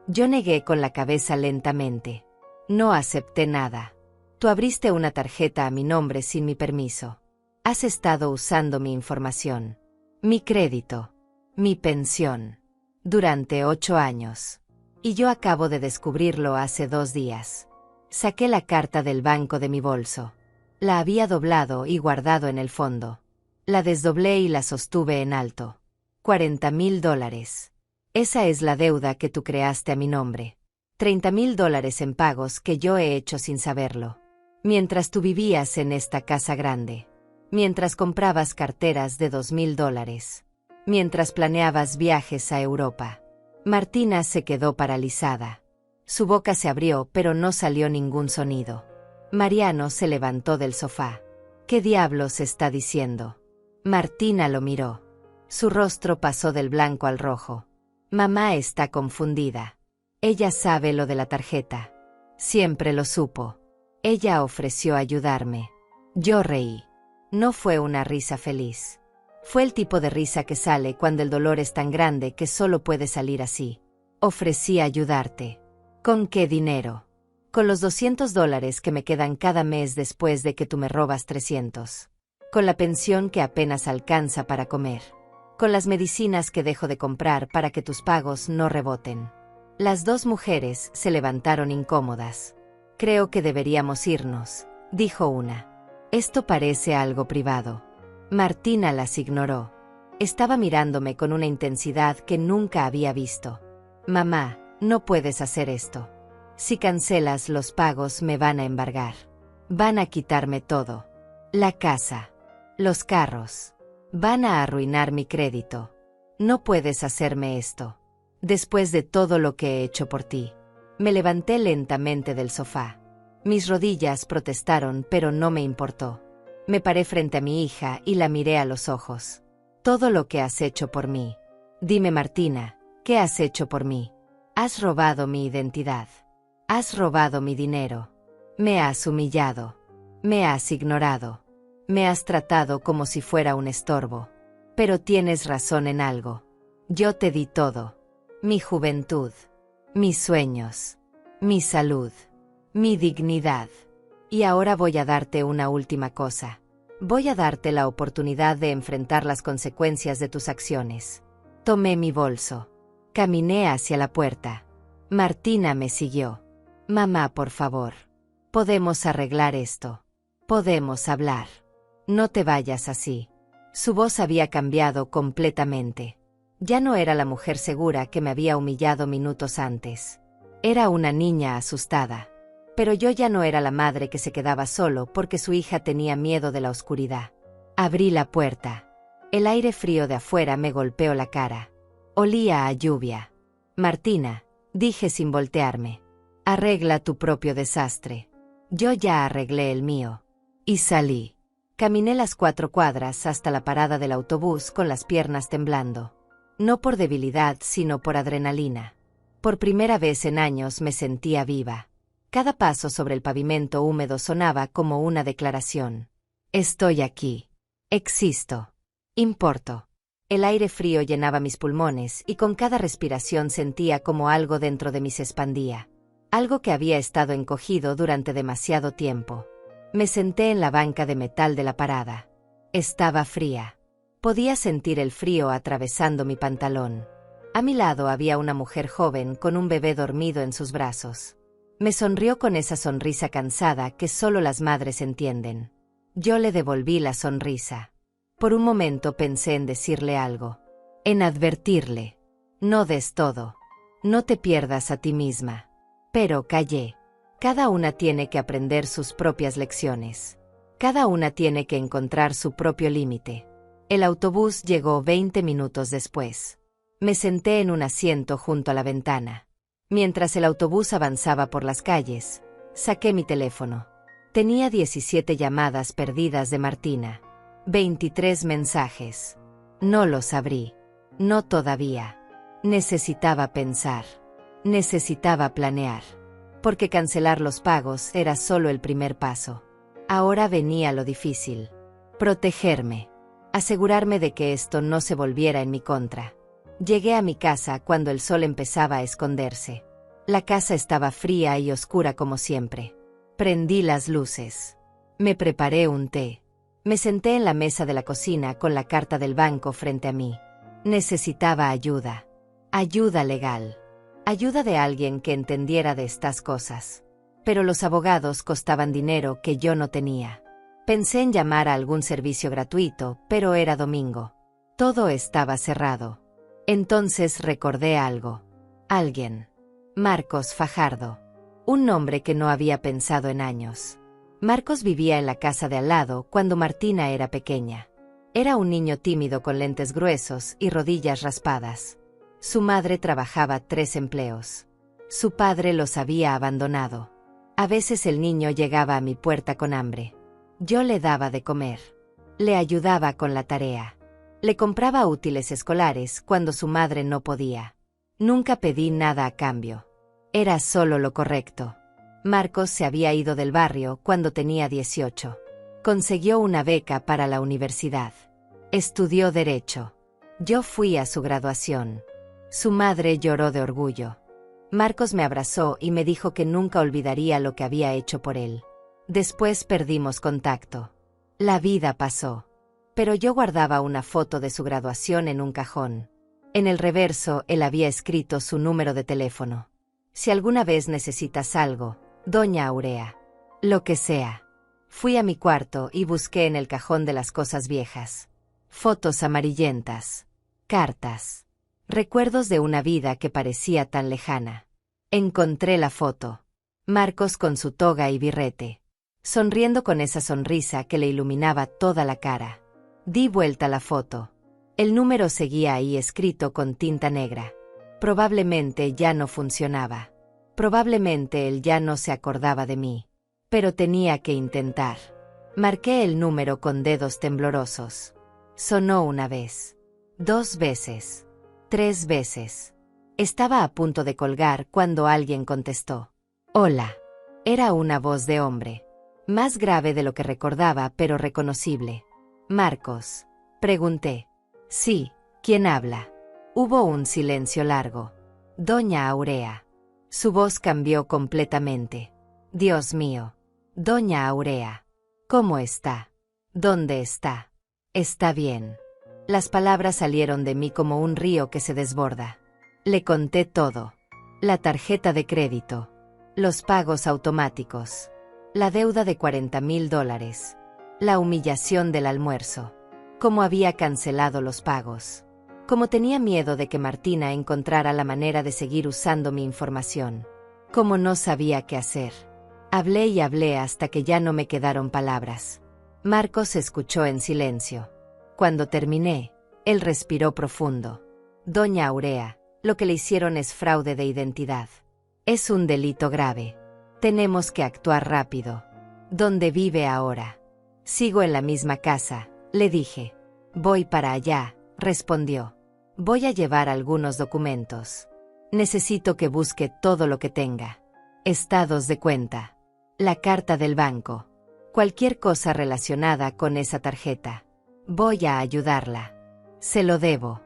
Yo negué con la cabeza lentamente. No acepté nada. Tú abriste una tarjeta a mi nombre sin mi permiso. Has estado usando mi información. Mi crédito. Mi pensión. Durante 8 años. Y yo acabo de descubrirlo hace 2 días. Saqué la carta del banco de mi bolso. La había doblado y guardado en el fondo. La desdoblé y la sostuve en alto. $40,000. Esa es la deuda que tú creaste a mi nombre. $30,000 en pagos que yo he hecho sin saberlo. Mientras tú vivías en esta casa grande. Mientras comprabas carteras de $2,000. Mientras planeabas viajes a Europa. Martina se quedó paralizada. Su boca se abrió pero no salió ningún sonido. Mariano se levantó del sofá. ¿Qué diablos está diciendo? Martina lo miró. Su rostro pasó del blanco al rojo. Mamá está confundida. Ella sabe lo de la tarjeta. Siempre lo supo. Ella ofreció ayudarme. Yo reí. No fue una risa feliz. Fue el tipo de risa que sale cuando el dolor es tan grande que solo puede salir así. Ofrecí ayudarte. ¿Con qué dinero? Con los $200 que me quedan cada mes después de que tú me robas 300. Con la pensión que apenas alcanza para comer. Con las medicinas que dejo de comprar para que tus pagos no reboten. Las dos mujeres se levantaron incómodas. Creo que deberíamos irnos, dijo una. Esto parece algo privado. Martina las ignoró. Estaba mirándome con una intensidad que nunca había visto. Mamá, no puedes hacer esto. Si cancelas los pagos me van a embargar. Van a quitarme todo. La casa. Los carros. Van a arruinar mi crédito. No puedes hacerme esto. Después de todo lo que he hecho por ti. Me levanté lentamente del sofá. Mis rodillas protestaron, pero no me importó. Me paré frente a mi hija y la miré a los ojos. Todo lo que has hecho por mí. Dime, Martina, ¿qué has hecho por mí? Has robado mi identidad. Has robado mi dinero. Me has humillado. Me has ignorado. Me has tratado como si fuera un estorbo. Pero tienes razón en algo. Yo te di todo. Mi juventud. Mis sueños. Mi salud. Mi dignidad. Y ahora voy a darte una última cosa. Voy a darte la oportunidad de enfrentar las consecuencias de tus acciones. Tomé mi bolso. Caminé hacia la puerta. Martina me siguió. Mamá, por favor. Podemos arreglar esto. Podemos hablar. No te vayas así. Su voz había cambiado completamente. Ya no era la mujer segura que me había humillado minutos antes. Era una niña asustada. Pero yo ya no era la madre que se quedaba solo porque su hija tenía miedo de la oscuridad. Abrí la puerta. El aire frío de afuera me golpeó la cara. Olía a lluvia. Martina, dije sin voltearme. Arregla tu propio desastre. Yo ya arreglé el mío. Y salí. Caminé las 4 cuadras hasta la parada del autobús con las piernas temblando. No por debilidad, sino por adrenalina. Por primera vez en años me sentía viva. Cada paso sobre el pavimento húmedo sonaba como una declaración. Estoy aquí. Existo. Importo. El aire frío llenaba mis pulmones y con cada respiración sentía como algo dentro de mí se expandía. Algo que había estado encogido durante demasiado tiempo. Me senté en la banca de metal de la parada. Estaba fría. Podía sentir el frío atravesando mi pantalón. A mi lado había una mujer joven con un bebé dormido en sus brazos. Me sonrió con esa sonrisa cansada que solo las madres entienden. Yo le devolví la sonrisa. Por un momento pensé en decirle algo. En advertirle. No des todo. No te pierdas a ti misma. Pero callé. Cada una tiene que aprender sus propias lecciones. Cada una tiene que encontrar su propio límite. El autobús llegó 20 minutos después. Me senté en un asiento junto a la ventana. Mientras el autobús avanzaba por las calles, saqué mi teléfono. Tenía 17 llamadas perdidas de Martina. 23 mensajes. No los abrí. No todavía. Necesitaba pensar. Necesitaba planear. Porque cancelar los pagos era solo el primer paso. Ahora venía lo difícil. Protegerme. Asegurarme de que esto no se volviera en mi contra. Llegué a mi casa cuando el sol empezaba a esconderse. La casa estaba fría y oscura como siempre. Prendí las luces. Me preparé un té. Me senté en la mesa de la cocina con la carta del banco frente a mí. Necesitaba ayuda. Ayuda legal. Ayuda de alguien que entendiera de estas cosas. Pero los abogados costaban dinero que yo no tenía. Pensé en llamar a algún servicio gratuito, pero era domingo. Todo estaba cerrado. Entonces recordé algo. Alguien. Marcos Fajardo. Un nombre que no había pensado en años. Marcos vivía en la casa de al lado cuando Martina era pequeña. Era un niño tímido con lentes gruesos y rodillas raspadas. Su madre trabajaba 3 empleos. Su padre los había abandonado. A veces el niño llegaba a mi puerta con hambre. Yo le daba de comer. Le ayudaba con la tarea. Le compraba útiles escolares cuando su madre no podía. Nunca pedí nada a cambio. Era solo lo correcto. Marcos se había ido del barrio cuando tenía 18. Consiguió una beca para la universidad. Estudió Derecho. Yo fui a su graduación. Su madre lloró de orgullo. Marcos me abrazó y me dijo que nunca olvidaría lo que había hecho por él. Después perdimos contacto. La vida pasó. Pero yo guardaba una foto de su graduación en un cajón. En el reverso él había escrito su número de teléfono. Si alguna vez necesitas algo, Doña Aurea. Lo que sea. Fui a mi cuarto y busqué en el cajón de las cosas viejas. Fotos amarillentas. Cartas. Recuerdos de una vida que parecía tan lejana. Encontré la foto. Marcos con su toga y birrete. Sonriendo con esa sonrisa que le iluminaba toda la cara. Di vuelta la foto. El número seguía ahí escrito con tinta negra. Probablemente ya no funcionaba. Probablemente él ya no se acordaba de mí. Pero tenía que intentar. Marqué el número con dedos temblorosos. Sonó una vez. 2 veces. 3 veces. Estaba a punto de colgar cuando alguien contestó. Hola. Era una voz de hombre. Más grave de lo que recordaba, pero reconocible. Marcos. Pregunté. Sí, ¿quién habla? Hubo un silencio largo. Doña Aurea. Su voz cambió completamente. Dios mío. Doña Aurea. ¿Cómo está? ¿Dónde está? Está bien. Las palabras salieron de mí como un río que se desborda. Le conté todo. La tarjeta de crédito. Los pagos automáticos. La deuda de $40,000. La humillación del almuerzo. Cómo había cancelado los pagos. Cómo tenía miedo de que Martina encontrara la manera de seguir usando mi información. Cómo no sabía qué hacer. Hablé y hablé hasta que ya no me quedaron palabras. Marcos escuchó en silencio. Cuando terminé, él respiró profundo. Doña Aurea, lo que le hicieron es fraude de identidad. Es un delito grave. Tenemos que actuar rápido. ¿Dónde vive ahora? Sigo en la misma casa, le dije. Voy para allá, respondió. Voy a llevar algunos documentos. Necesito que busque todo lo que tenga. Estados de cuenta. La carta del banco. Cualquier cosa relacionada con esa tarjeta. Voy a ayudarla. Se lo debo.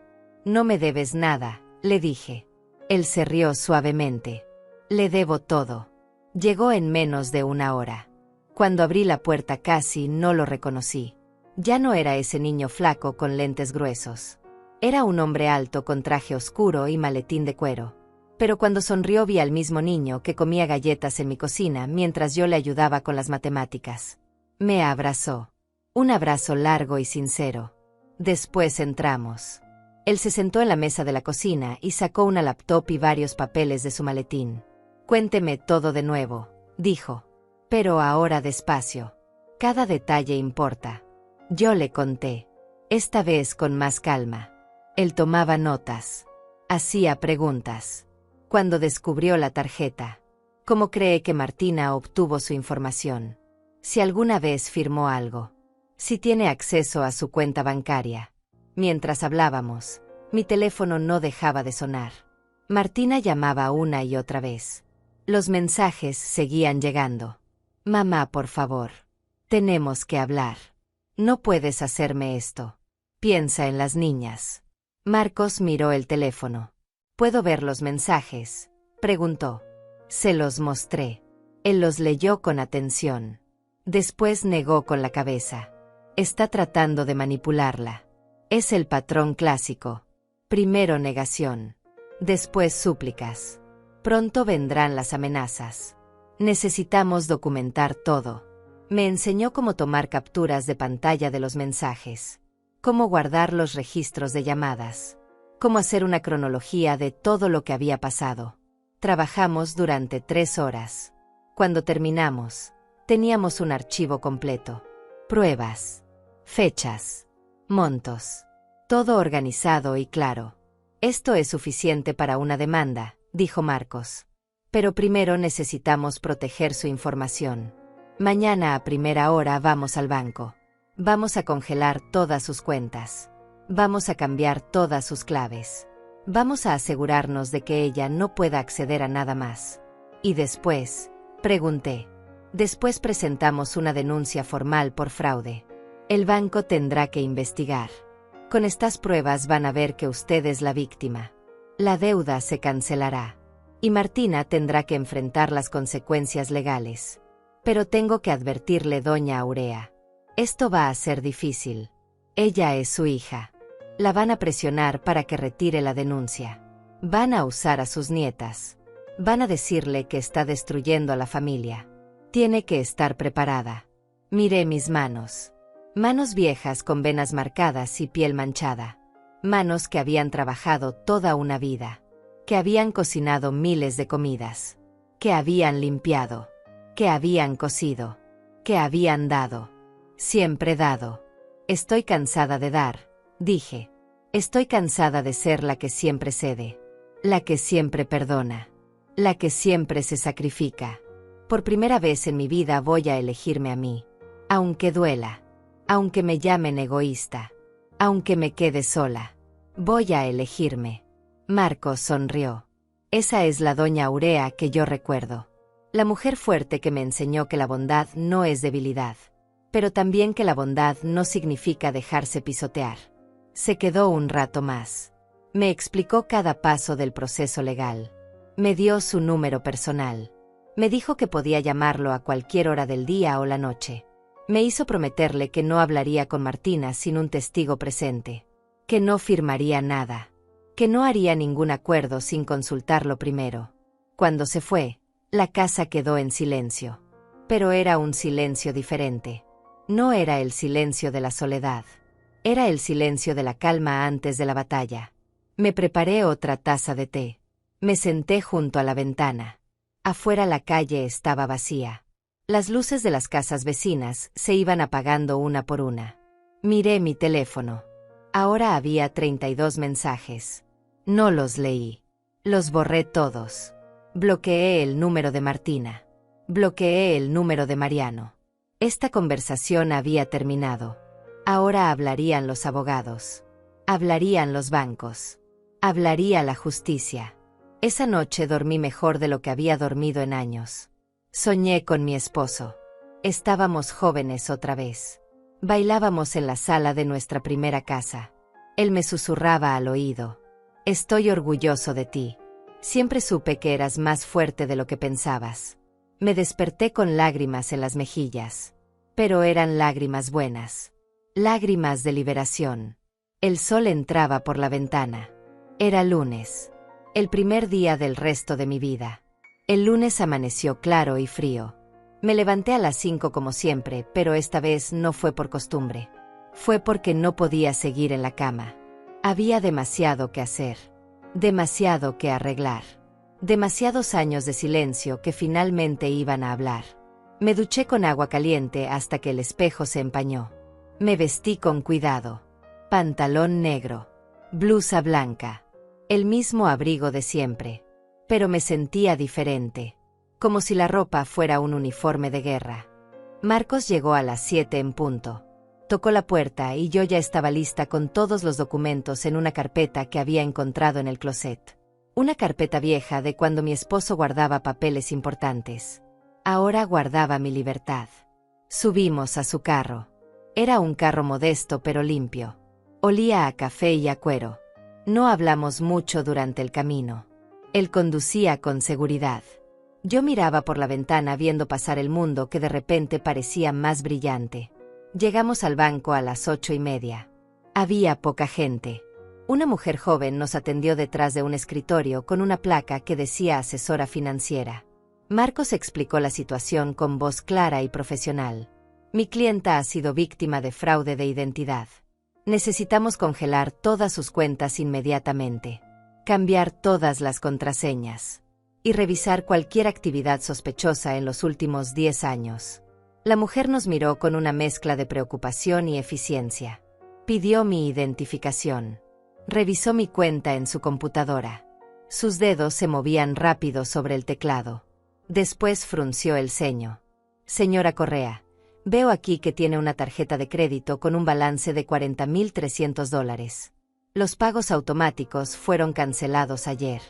No me debes nada, le dije. Él se rió suavemente. Le debo todo. Llegó en menos de 1 hora. Cuando abrí la puerta casi no lo reconocí. Ya no era ese niño flaco con lentes gruesos. Era un hombre alto con traje oscuro y maletín de cuero. Pero cuando sonrió vi al mismo niño que comía galletas en mi cocina mientras yo le ayudaba con las matemáticas. Me abrazó. Un abrazo largo y sincero. Después entramos. Él se sentó en la mesa de la cocina y sacó una laptop y varios papeles de su maletín. Cuénteme todo de nuevo, dijo. Pero ahora despacio. Cada detalle importa. Yo le conté. Esta vez con más calma. Él tomaba notas. Hacía preguntas. Cuando descubrió la tarjeta. ¿Cómo cree que Martina obtuvo su información? Si alguna vez firmó algo. Si tiene acceso a su cuenta bancaria. Mientras hablábamos, mi teléfono no dejaba de sonar. Martina llamaba una y otra vez. Los mensajes seguían llegando. Mamá, por favor. Tenemos que hablar. No puedes hacerme esto. Piensa en las niñas. Marcos miró el teléfono. ¿Puedo ver los mensajes?, preguntó. Se los mostré. Él los leyó con atención. Después negó con la cabeza. Está tratando de manipularla. Es el patrón clásico. Primero negación. Después súplicas. Pronto vendrán las amenazas. Necesitamos documentar todo. Me enseñó cómo tomar capturas de pantalla de los mensajes. Cómo guardar los registros de llamadas. Cómo hacer una cronología de todo lo que había pasado. Trabajamos durante 3 horas. Cuando terminamos, teníamos un archivo completo. Pruebas. Fechas. Montos. Todo organizado y claro. Esto es suficiente para una demanda, dijo Marcos. Pero primero necesitamos proteger su información. Mañana a primera hora vamos al banco. Vamos a congelar todas sus cuentas. Vamos a cambiar todas sus claves. Vamos a asegurarnos de que ella no pueda acceder a nada más. Y después, pregunté. Después presentamos una denuncia formal por fraude. El banco tendrá que investigar. Con estas pruebas van a ver que usted es la víctima. La deuda se cancelará. Y Martina tendrá que enfrentar las consecuencias legales. Pero tengo que advertirle, doña Aurea. Esto va a ser difícil. Ella es su hija. La van a presionar para que retire la denuncia. Van a usar a sus nietas. Van a decirle que está destruyendo a la familia. Tiene que estar preparada. Miré mis manos. Manos viejas con venas marcadas y piel manchada. Manos que habían trabajado toda una vida. Que habían cocinado miles de comidas. Que habían limpiado. Que habían cosido. Que habían dado. Siempre dado. Estoy cansada de dar, dije. Estoy cansada de ser la que siempre cede. La que siempre perdona. La que siempre se sacrifica. Por primera vez en mi vida voy a elegirme a mí. Aunque duela. Aunque me llamen egoísta. Aunque me quede sola. Voy a elegirme. Marcos sonrió. Esa es la doña Aurea que yo recuerdo. La mujer fuerte que me enseñó que la bondad no es debilidad. Pero también que la bondad no significa dejarse pisotear. Se quedó un rato más. Me explicó cada paso del proceso legal. Me dio su número personal. Me dijo que podía llamarlo a cualquier hora del día o la noche. Me hizo prometerle que no hablaría con Martina sin un testigo presente. Que no firmaría nada. Que no haría ningún acuerdo sin consultarlo primero. Cuando se fue, la casa quedó en silencio. Pero era un silencio diferente. No era el silencio de la soledad. Era el silencio de la calma antes de la batalla. Me preparé otra taza de té. Me senté junto a la ventana. Afuera la calle estaba vacía. Las luces de las casas vecinas se iban apagando una por una. Miré mi teléfono. Ahora había 32 mensajes. No los leí. Los borré todos. Bloqueé el número de Martina. Bloqueé el número de Mariano. Esta conversación había terminado. Ahora hablarían los abogados. Hablarían los bancos. Hablaría la justicia. Esa noche dormí mejor de lo que había dormido en años. Soñé con mi esposo. Estábamos jóvenes otra vez. Bailábamos en la sala de nuestra primera casa. Él me susurraba al oído. Estoy orgulloso de ti. Siempre supe que eras más fuerte de lo que pensabas. Me desperté con lágrimas en las mejillas. Pero eran lágrimas buenas. Lágrimas de liberación. El sol entraba por la ventana. Era lunes. El primer día del resto de mi vida. El lunes amaneció claro y frío. Me levanté a las 5 como siempre, pero esta vez no fue por costumbre. Fue porque no podía seguir en la cama. Había demasiado que hacer. Demasiado que arreglar. Demasiados años de silencio que finalmente iban a hablar. Me duché con agua caliente hasta que el espejo se empañó. Me vestí con cuidado. Pantalón negro. Blusa blanca. El mismo abrigo de siempre. Pero me sentía diferente. Como si la ropa fuera un uniforme de guerra. Marcos llegó a las 7 en punto. Tocó la puerta y yo ya estaba lista con todos los documentos en una carpeta que había encontrado en el closet. Una carpeta vieja de cuando mi esposo guardaba papeles importantes. Ahora guardaba mi libertad. Subimos a su carro. Era un carro modesto pero limpio. Olía a café y a cuero. No hablamos mucho durante el camino. Él conducía con seguridad. Yo miraba por la ventana viendo pasar el mundo que de repente parecía más brillante. Llegamos al banco a las 8:30. Había poca gente. Una mujer joven nos atendió detrás de un escritorio con una placa que decía asesora financiera. Marcos explicó la situación con voz clara y profesional. Mi clienta ha sido víctima de fraude de identidad. Necesitamos congelar todas sus cuentas inmediatamente. Cambiar todas las contraseñas. Y revisar cualquier actividad sospechosa en los últimos 10 años. La mujer nos miró con una mezcla de preocupación y eficiencia. Pidió mi identificación. Revisó mi cuenta en su computadora. Sus dedos se movían rápido sobre el teclado. Después frunció el ceño. Señora Correa, Veo aquí que tiene una tarjeta de crédito con un balance de $40,300. Los pagos automáticos fueron cancelados ayer.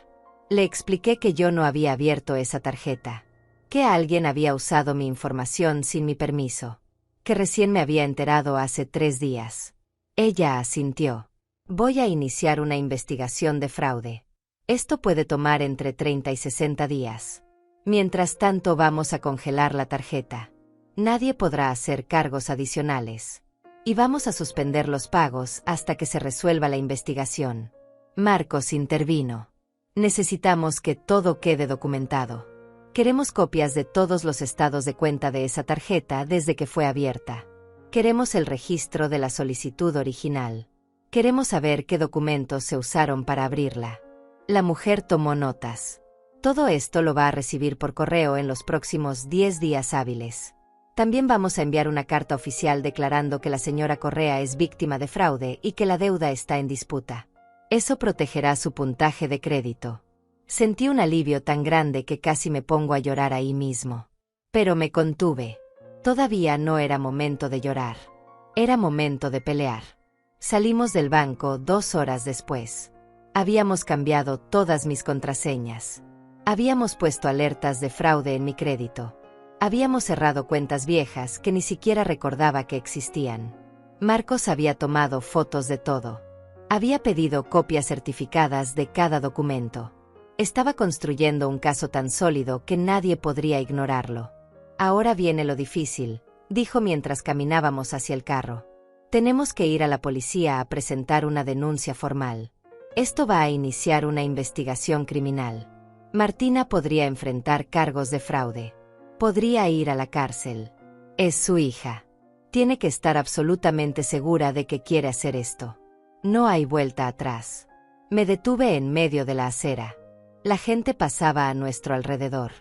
Le expliqué que yo no había abierto esa tarjeta, que alguien había usado mi información sin mi permiso, que recién me había enterado hace 3 días. Ella asintió. Voy a iniciar una investigación de fraude. Esto puede tomar entre 30 y 60 días. Mientras tanto vamos a congelar la tarjeta. Nadie podrá hacer cargos adicionales. Y vamos a suspender los pagos hasta que se resuelva la investigación. Marcos intervino. Necesitamos que todo quede documentado. Queremos copias de todos los estados de cuenta de esa tarjeta desde que fue abierta. Queremos el registro de la solicitud original. Queremos saber qué documentos se usaron para abrirla. La mujer tomó notas. Todo esto lo va a recibir por correo en los próximos 10 días hábiles. También vamos a enviar una carta oficial declarando que la señora Correa es víctima de fraude y que la deuda está en disputa. Eso protegerá su puntaje de crédito. Sentí un alivio tan grande que casi me pongo a llorar ahí mismo. Pero me contuve. Todavía no era momento de llorar. Era momento de pelear. Salimos del banco 2 horas después. Habíamos cambiado todas mis contraseñas. Habíamos puesto alertas de fraude en mi crédito. Habíamos cerrado cuentas viejas que ni siquiera recordaba que existían. Marcos había tomado fotos de todo. Había pedido copias certificadas de cada documento. Estaba construyendo un caso tan sólido que nadie podría ignorarlo. Ahora viene lo difícil, dijo mientras caminábamos hacia el carro. Tenemos que ir a la policía a presentar una denuncia formal. Esto va a iniciar una investigación criminal. Martina podría enfrentar cargos de fraude. Podría ir a la cárcel. Es su hija. Tiene que estar absolutamente segura de que quiere hacer esto. No hay vuelta atrás. Me detuve en medio de la acera. La gente pasaba a nuestro alrededor.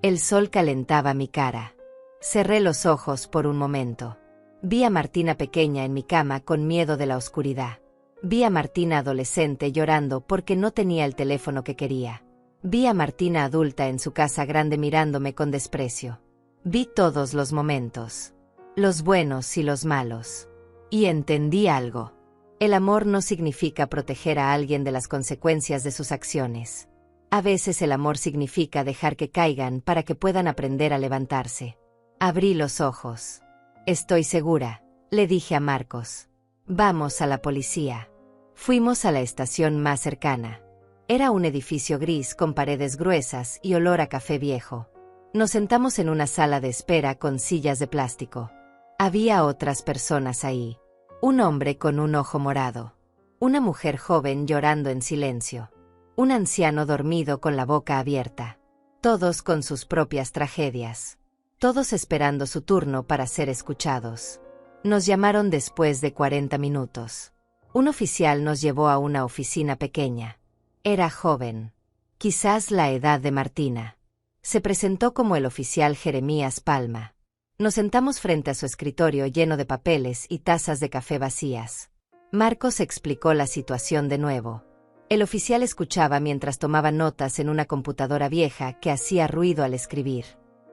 El sol calentaba mi cara. Cerré los ojos por un momento. Vi a Martina pequeña en mi cama con miedo de la oscuridad. Vi a Martina adolescente llorando porque no tenía el teléfono que quería. Vi a Martina adulta en su casa grande mirándome con desprecio. Vi todos los momentos. Los buenos y los malos. Y entendí algo. El amor no significa proteger a alguien de las consecuencias de sus acciones. A veces el amor significa dejar que caigan para que puedan aprender a levantarse. Abrí los ojos. Estoy segura, le dije a Marcos. Vamos a la policía. Fuimos a la estación más cercana. Era un edificio gris con paredes gruesas y olor a café viejo. Nos sentamos en una sala de espera con sillas de plástico. Había otras personas ahí. Un hombre con un ojo morado. Una mujer joven llorando en silencio. Un anciano dormido con la boca abierta. Todos con sus propias tragedias. Todos esperando su turno para ser escuchados. Nos llamaron después de 40 minutos. Un oficial nos llevó a una oficina pequeña. Era joven. Quizás la edad de Martina. Se presentó como el oficial Jeremías Palma. Nos sentamos frente a su escritorio lleno de papeles y tazas de café vacías. Marcos explicó la situación de nuevo. El oficial escuchaba mientras tomaba notas en una computadora vieja que hacía ruido al escribir.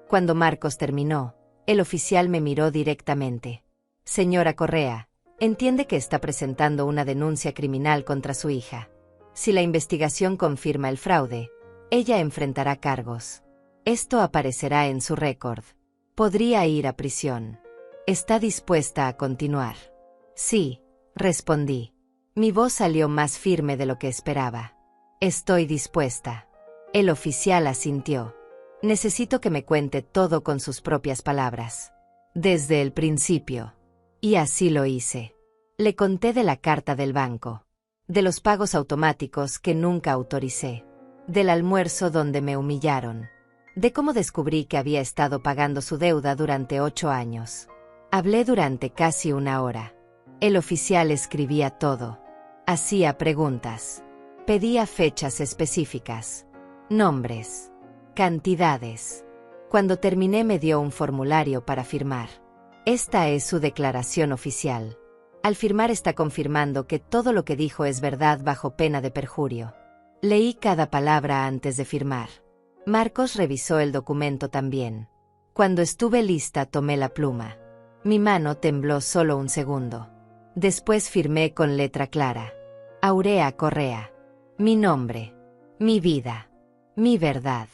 Cuando Marcos terminó, el oficial me miró directamente. Señora Correa, entiende que está presentando una denuncia criminal contra su hija. Si la investigación confirma el fraude, ella enfrentará cargos. Esto aparecerá en su récord. Podría ir a prisión. ¿Está dispuesta a continuar? Sí, respondí. Mi voz salió más firme de lo que esperaba. Estoy dispuesta. El oficial asintió. Necesito que me cuente todo con sus propias palabras. Desde el principio. Y así lo hice. Le conté de la carta del banco. De los pagos automáticos que nunca autoricé. Del almuerzo donde me humillaron. De cómo descubrí que había estado pagando su deuda durante 8 años. Hablé durante casi 1 hora. El oficial escribía todo. Hacía preguntas. Pedía fechas específicas. Nombres. Cantidades. Cuando terminé me dio un formulario para firmar. Esta es su declaración oficial. Al firmar está confirmando que todo lo que dijo es verdad bajo pena de perjurio. Leí cada palabra antes de firmar. Marcos revisó el documento también. Cuando estuve lista tomé la pluma. Mi mano tembló solo un segundo. Después firmé con letra clara. Aurea Correa. Mi nombre. Mi vida. Mi verdad.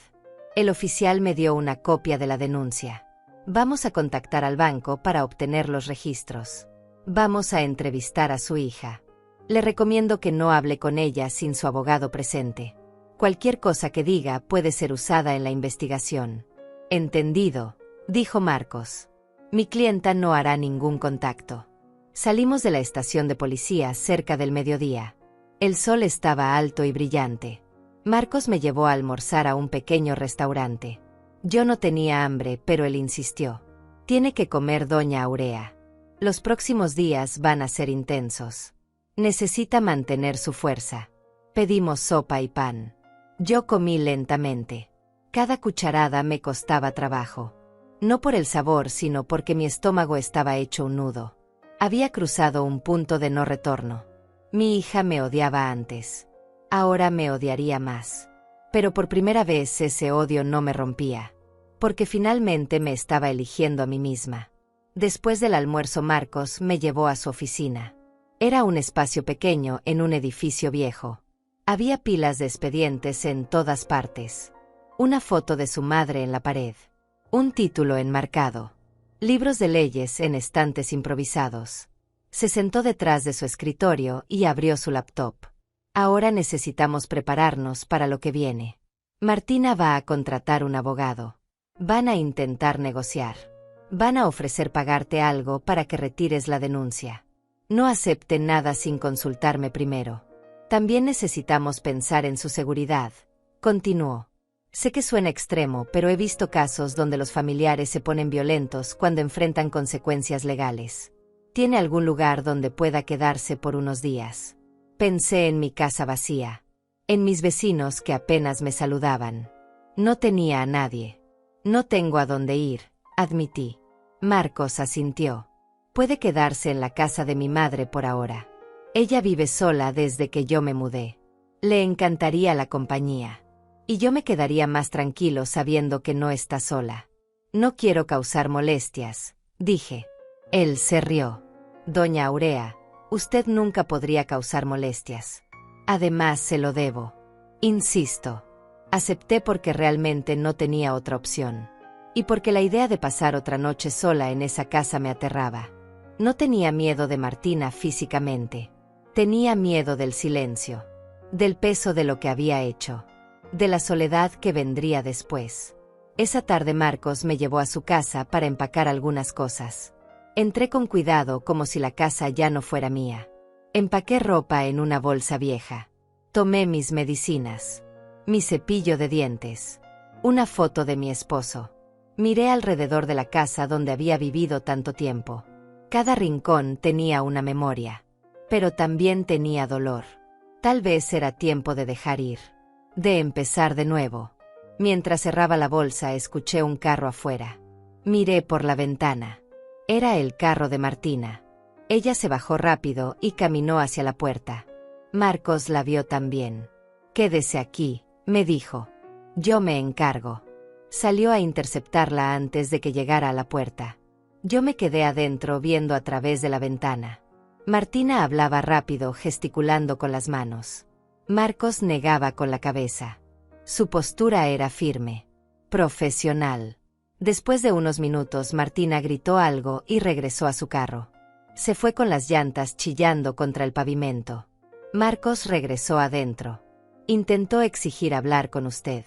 El oficial me dio una copia de la denuncia. Vamos a contactar al banco para obtener los registros. Vamos a entrevistar a su hija. Le recomiendo que no hable con ella sin su abogado presente. Cualquier cosa que diga puede ser usada en la investigación. Entendido, dijo Marcos. Mi clienta no hará ningún contacto. Salimos de la estación de policía cerca del mediodía. El sol estaba alto y brillante. Marcos me llevó a almorzar a un pequeño restaurante. Yo no tenía hambre, pero él insistió. Tiene que comer, doña Aurea. Los próximos días van a ser intensos. Necesita mantener su fuerza. Pedimos sopa y pan. Yo comí lentamente. Cada cucharada me costaba trabajo. No por el sabor, sino porque mi estómago estaba hecho un nudo. Había cruzado un punto de no retorno. Mi hija me odiaba antes. Ahora me odiaría más. Pero por primera vez ese odio no me rompía. Porque finalmente me estaba eligiendo a mí misma. Después del almuerzo, Marcos me llevó a su oficina. Era un espacio pequeño en un edificio viejo. Había pilas de expedientes en todas partes. Una foto de su madre en la pared. Un título enmarcado. Libros de leyes en estantes improvisados. Se sentó detrás de su escritorio y abrió su laptop. Ahora necesitamos prepararnos para lo que viene. Martina va a contratar un abogado. Van a intentar negociar. Van a ofrecer pagarte algo para que retires la denuncia. No acepte nada sin consultarme primero. También necesitamos pensar en su seguridad, continuó. Sé que suena extremo, pero he visto casos donde los familiares se ponen violentos cuando enfrentan consecuencias legales. ¿Tiene algún lugar donde pueda quedarse por unos días? Pensé en mi casa vacía. En mis vecinos que apenas me saludaban. No tenía a nadie. No tengo a dónde ir, admití. Marcos asintió. Puede quedarse en la casa de mi madre por ahora. Ella vive sola desde que yo me mudé. Le encantaría la compañía. Y yo me quedaría más tranquilo sabiendo que no está sola. No quiero causar molestias, dije. Él se rió. Doña Aurea, usted nunca podría causar molestias. Además, se lo debo. Insisto. Acepté porque realmente no tenía otra opción. Y porque la idea de pasar otra noche sola en esa casa me aterraba. No tenía miedo de Martina físicamente. Tenía miedo del silencio. Del peso de lo que había hecho. De la soledad que vendría después. Esa tarde Marcos me llevó a su casa para empacar algunas cosas. Entré con cuidado como si la casa ya no fuera mía. Empaqué ropa en una bolsa vieja. Tomé mis medicinas. Mi cepillo de dientes. Una foto de mi esposo. Miré alrededor de la casa donde había vivido tanto tiempo. Cada rincón tenía una memoria. Pero también tenía dolor. Tal vez era tiempo de dejar ir. De empezar de nuevo. Mientras cerraba la bolsa escuché un carro afuera. Miré por la ventana. Era el carro de Martina. Ella se bajó rápido y caminó hacia la puerta. Marcos la vio también. Quédese aquí, me dijo. Yo me encargo. Salió a interceptarla antes de que llegara a la puerta. Yo me quedé adentro viendo a través de la ventana. Martina hablaba rápido, gesticulando con las manos. Marcos negaba con la cabeza. Su postura era firme. Profesional. Después de unos minutos Martina gritó algo y regresó a su carro. Se fue con las llantas chillando contra el pavimento. Marcos regresó adentro. Intentó exigir hablar con usted.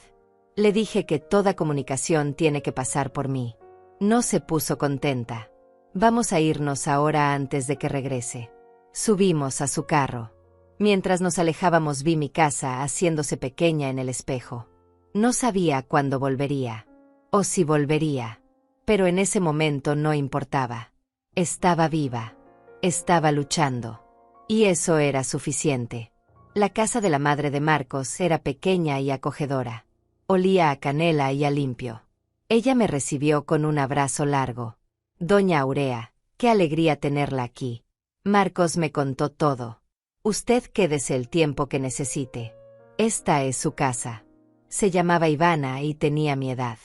Le dije que toda comunicación tiene que pasar por mí. No se puso contenta. Vamos a irnos ahora antes de que regrese. Subimos a su carro. Mientras nos alejábamos vi mi casa haciéndose pequeña en el espejo. No sabía cuándo volvería. O si volvería. Pero en ese momento no importaba. Estaba viva. Estaba luchando. Y eso era suficiente. La casa de la madre de Marcos era pequeña y acogedora. Olía a canela y a limpio. Ella me recibió con un abrazo largo. Doña Aurea, qué alegría tenerla aquí. Marcos me contó todo. Usted quédese el tiempo que necesite. Esta es su casa. Se llamaba Ivana y tenía mi edad.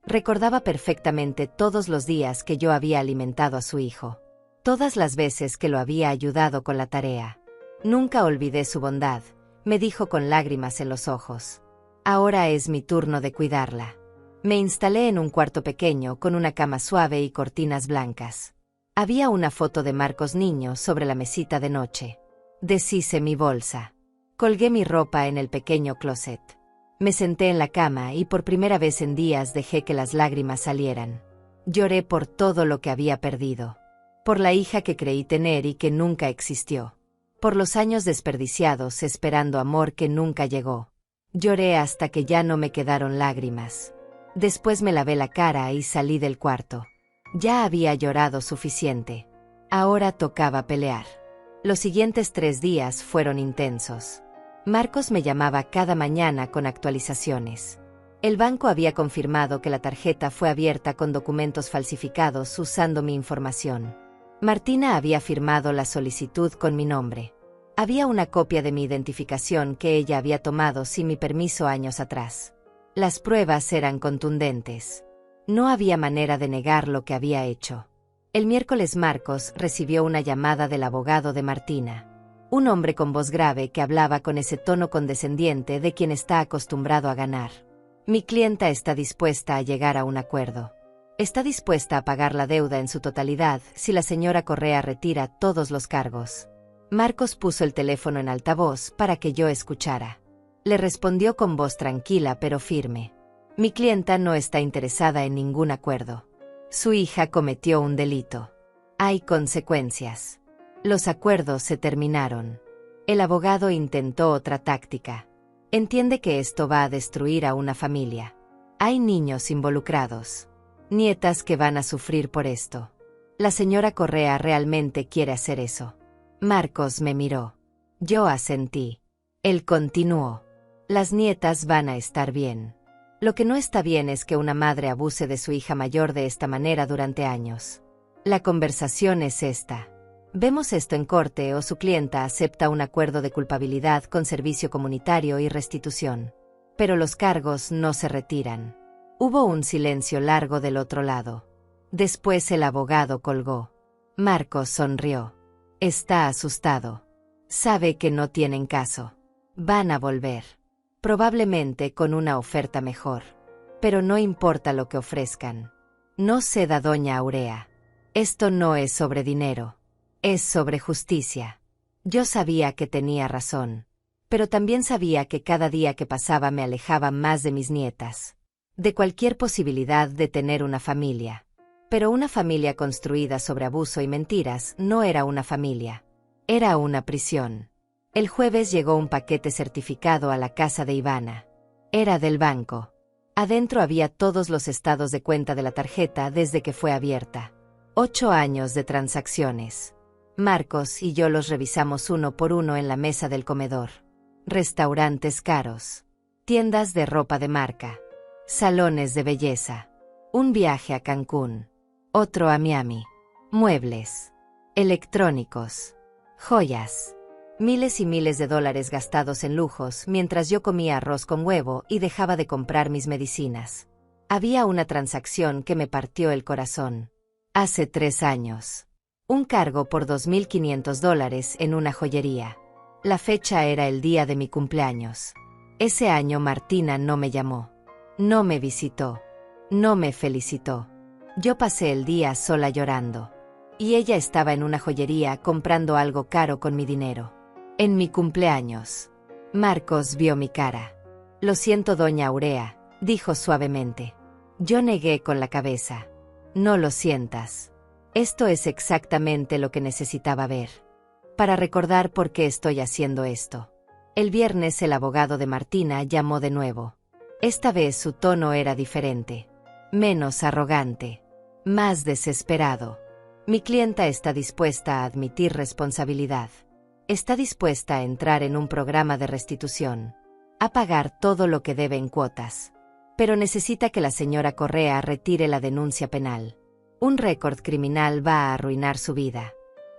Recordaba perfectamente todos los días que yo había alimentado a su hijo. Todas las veces que lo había ayudado con la tarea. Nunca olvidé su bondad, me dijo con lágrimas en los ojos. Ahora es mi turno de cuidarla. Me instalé en un cuarto pequeño con una cama suave y cortinas blancas. Había una foto de Marcos niño sobre la mesita de noche. Deshice mi bolsa. Colgué mi ropa en el pequeño closet. Me senté en la cama y por primera vez en días dejé que las lágrimas salieran. Lloré por todo lo que había perdido. Por la hija que creí tener y que nunca existió. Por los años desperdiciados esperando amor que nunca llegó. Lloré hasta que ya no me quedaron lágrimas. Después me lavé la cara y salí del cuarto. Ya había llorado suficiente. Ahora tocaba pelear. Los siguientes 3 días fueron intensos. Marcos me llamaba cada mañana con actualizaciones. El banco había confirmado que la tarjeta fue abierta con documentos falsificados usando mi información. Martina había firmado la solicitud con mi nombre. Había una copia de mi identificación que ella había tomado sin mi permiso años atrás. Las pruebas eran contundentes. No había manera de negar lo que había hecho. El miércoles Marcos recibió una llamada del abogado de Martina. Un hombre con voz grave que hablaba con ese tono condescendiente de quien está acostumbrado a ganar. Mi clienta está dispuesta a llegar a un acuerdo. Está dispuesta a pagar la deuda en su totalidad si la señora Correa retira todos los cargos. Marcos puso el teléfono en altavoz para que yo escuchara. Le respondió con voz tranquila pero firme. Mi clienta no está interesada en ningún acuerdo. Su hija cometió un delito. Hay consecuencias. Los acuerdos se terminaron. El abogado intentó otra táctica. Entiende que esto va a destruir a una familia. Hay niños involucrados. Nietas que van a sufrir por esto. La señora Correa realmente quiere hacer eso. Marcos me miró. Yo asentí. Él continuó. Las nietas van a estar bien. Lo que no está bien es que una madre abuse de su hija mayor de esta manera durante años. La conversación es esta. Vemos esto en corte o su clienta acepta un acuerdo de culpabilidad con servicio comunitario y restitución. Pero los cargos no se retiran. Hubo un silencio largo del otro lado. Después el abogado colgó. Marcos sonrió. Está asustado. Sabe que no tienen caso. Van a volver. Probablemente con una oferta mejor. Pero no importa lo que ofrezcan. No ceda, doña Aurea. Esto no es sobre dinero. Es sobre justicia. Yo sabía que tenía razón. Pero también sabía que cada día que pasaba me alejaba más de mis nietas. De cualquier posibilidad de tener una familia. Pero una familia construida sobre abuso y mentiras no era una familia. Era una prisión. El jueves llegó un paquete certificado a la casa de Ivana. Era del banco. Adentro había todos los estados de cuenta de la tarjeta desde que fue abierta. 8 años de transacciones. Marcos y yo los revisamos uno por uno en la mesa del comedor. Restaurantes caros. Tiendas de ropa de marca. Salones de belleza. Un viaje a Cancún. Otro a Miami. Muebles. Electrónicos. Joyas. Miles y miles de dólares gastados en lujos mientras yo comía arroz con huevo y dejaba de comprar mis medicinas. Había una transacción que me partió el corazón. Hace 3 años. Un cargo por $2,500 en una joyería. La fecha era el día de mi cumpleaños. Ese año Martina no me llamó. No me visitó. No me felicitó. Yo pasé el día sola llorando. Y ella estaba en una joyería comprando algo caro con mi dinero. En mi cumpleaños. Marcos vio mi cara. Lo siento, doña Aurea, dijo suavemente. Yo negué con la cabeza. No lo sientas. Esto es exactamente lo que necesitaba ver. Para recordar por qué estoy haciendo esto. El viernes el abogado de Martina llamó de nuevo. Esta vez su tono era diferente. Menos arrogante. Más desesperado. Mi clienta está dispuesta a admitir responsabilidad. Está dispuesta a entrar en un programa de restitución. A pagar todo lo que debe en cuotas. Pero necesita que la señora Correa retire la denuncia penal. Un récord criminal va a arruinar su vida.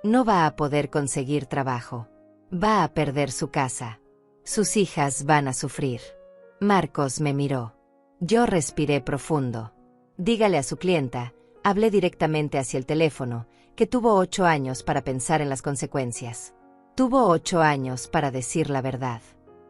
No va a poder conseguir trabajo. Va a perder su casa. Sus hijas van a sufrir. Marcos me miró. Yo respiré profundo. Dígale a su clienta, hablé directamente hacia el teléfono, que tuvo 8 años para pensar en las consecuencias. Tuvo 8 años para decir la verdad,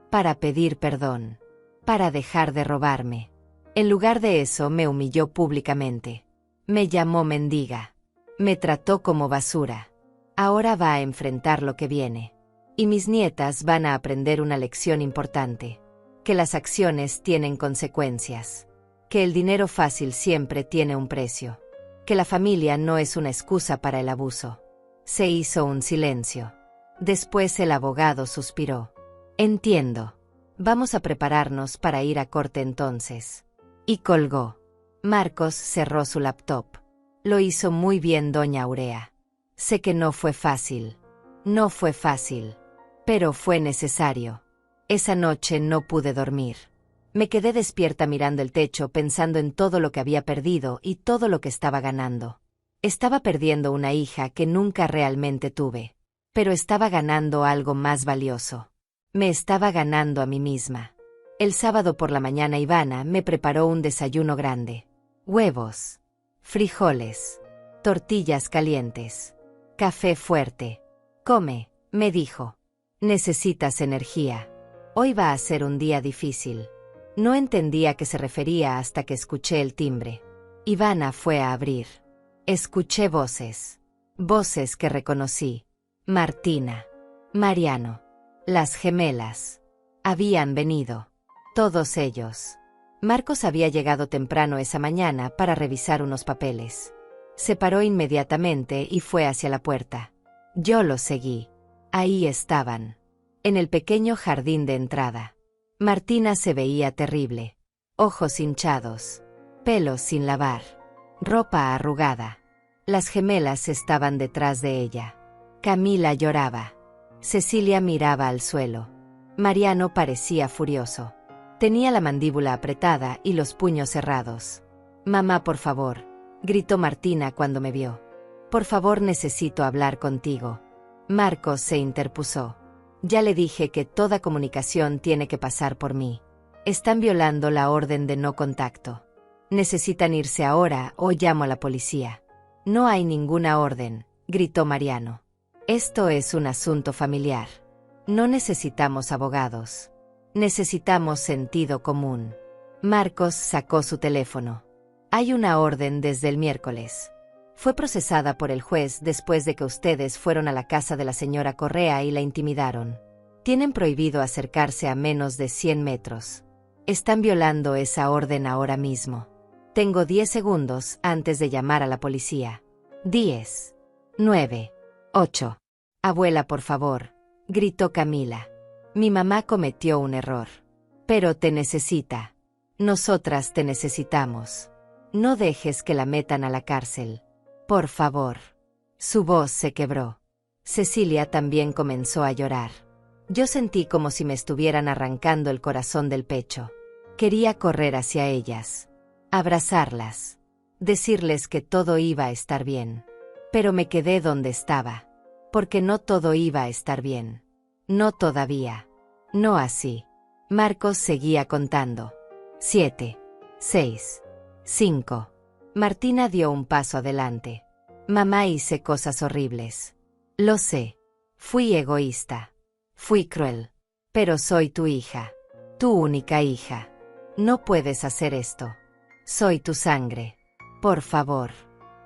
para pedir perdón, para dejar de robarme. En lugar de eso me humilló públicamente. Me llamó mendiga. Me trató como basura. Ahora va a enfrentar lo que viene. Y mis nietas van a aprender una lección importante. Que las acciones tienen consecuencias. Que el dinero fácil siempre tiene un precio. Que la familia no es una excusa para el abuso. Se hizo un silencio. Después el abogado suspiró. Entiendo. Vamos a prepararnos para ir a corte entonces. Y colgó. Marcos cerró su laptop. Lo hizo muy bien, doña Aurea. Sé que no fue fácil. No fue fácil. Pero fue necesario. Esa noche no pude dormir. Me quedé despierta mirando el techo pensando en todo lo que había perdido y todo lo que estaba ganando. Estaba perdiendo una hija que nunca realmente tuve. Pero estaba ganando algo más valioso. Me estaba ganando a mí misma. El sábado por la mañana Ivana me preparó un desayuno grande. Huevos, frijoles, tortillas calientes, café fuerte. Come, me dijo. Necesitas energía. Hoy va a ser un día difícil. No entendía a qué se refería hasta que escuché el timbre. Ivana fue a abrir. Escuché voces. Voces que reconocí. Martina. Mariano. Las gemelas. Habían venido. Todos ellos. Marcos había llegado temprano esa mañana para revisar unos papeles. Se paró inmediatamente y fue hacia la puerta. Yo lo seguí. Ahí estaban. En el pequeño jardín de entrada. Martina se veía terrible. Ojos hinchados. Pelo sin lavar. Ropa arrugada. Las gemelas estaban detrás de ella. Camila lloraba. Cecilia miraba al suelo. Mariano parecía furioso. Tenía la mandíbula apretada y los puños cerrados. Mamá, por favor, gritó Martina cuando me vio. Por favor, necesito hablar contigo. Marcos se interpuso. Ya le dije que toda comunicación tiene que pasar por mí. Están violando la orden de no contacto. Necesitan irse ahora o llamo a la policía. No hay ninguna orden, gritó Mariano. Esto es un asunto familiar. No necesitamos abogados. Necesitamos sentido común. Marcos sacó su teléfono. Hay una orden desde el miércoles. Fue procesada por el juez después de que ustedes fueron a la casa de la señora Correa y la intimidaron. Tienen prohibido acercarse a menos de 100 metros. Están violando esa orden ahora mismo. Tengo 10 segundos antes de llamar a la policía. 10, 9, 8. Abuela, por favor, gritó Camila. Mi mamá cometió un error. Pero te necesita. Nosotras te necesitamos. No dejes que la metan a la cárcel. Por favor. Su voz se quebró. Cecilia también comenzó a llorar. Yo sentí como si me estuvieran arrancando el corazón del pecho. Quería correr hacia ellas. Abrazarlas. Decirles que todo iba a estar bien. Pero me quedé donde estaba. Porque no todo iba a estar bien. No todavía. No así. Marcos seguía contando. 7, 6, 5. Martina dio un paso adelante. Mamá, hice cosas horribles. Lo sé. Fui egoísta. Fui cruel. Pero soy tu hija. Tu única hija. No puedes hacer esto. Soy tu sangre. Por favor.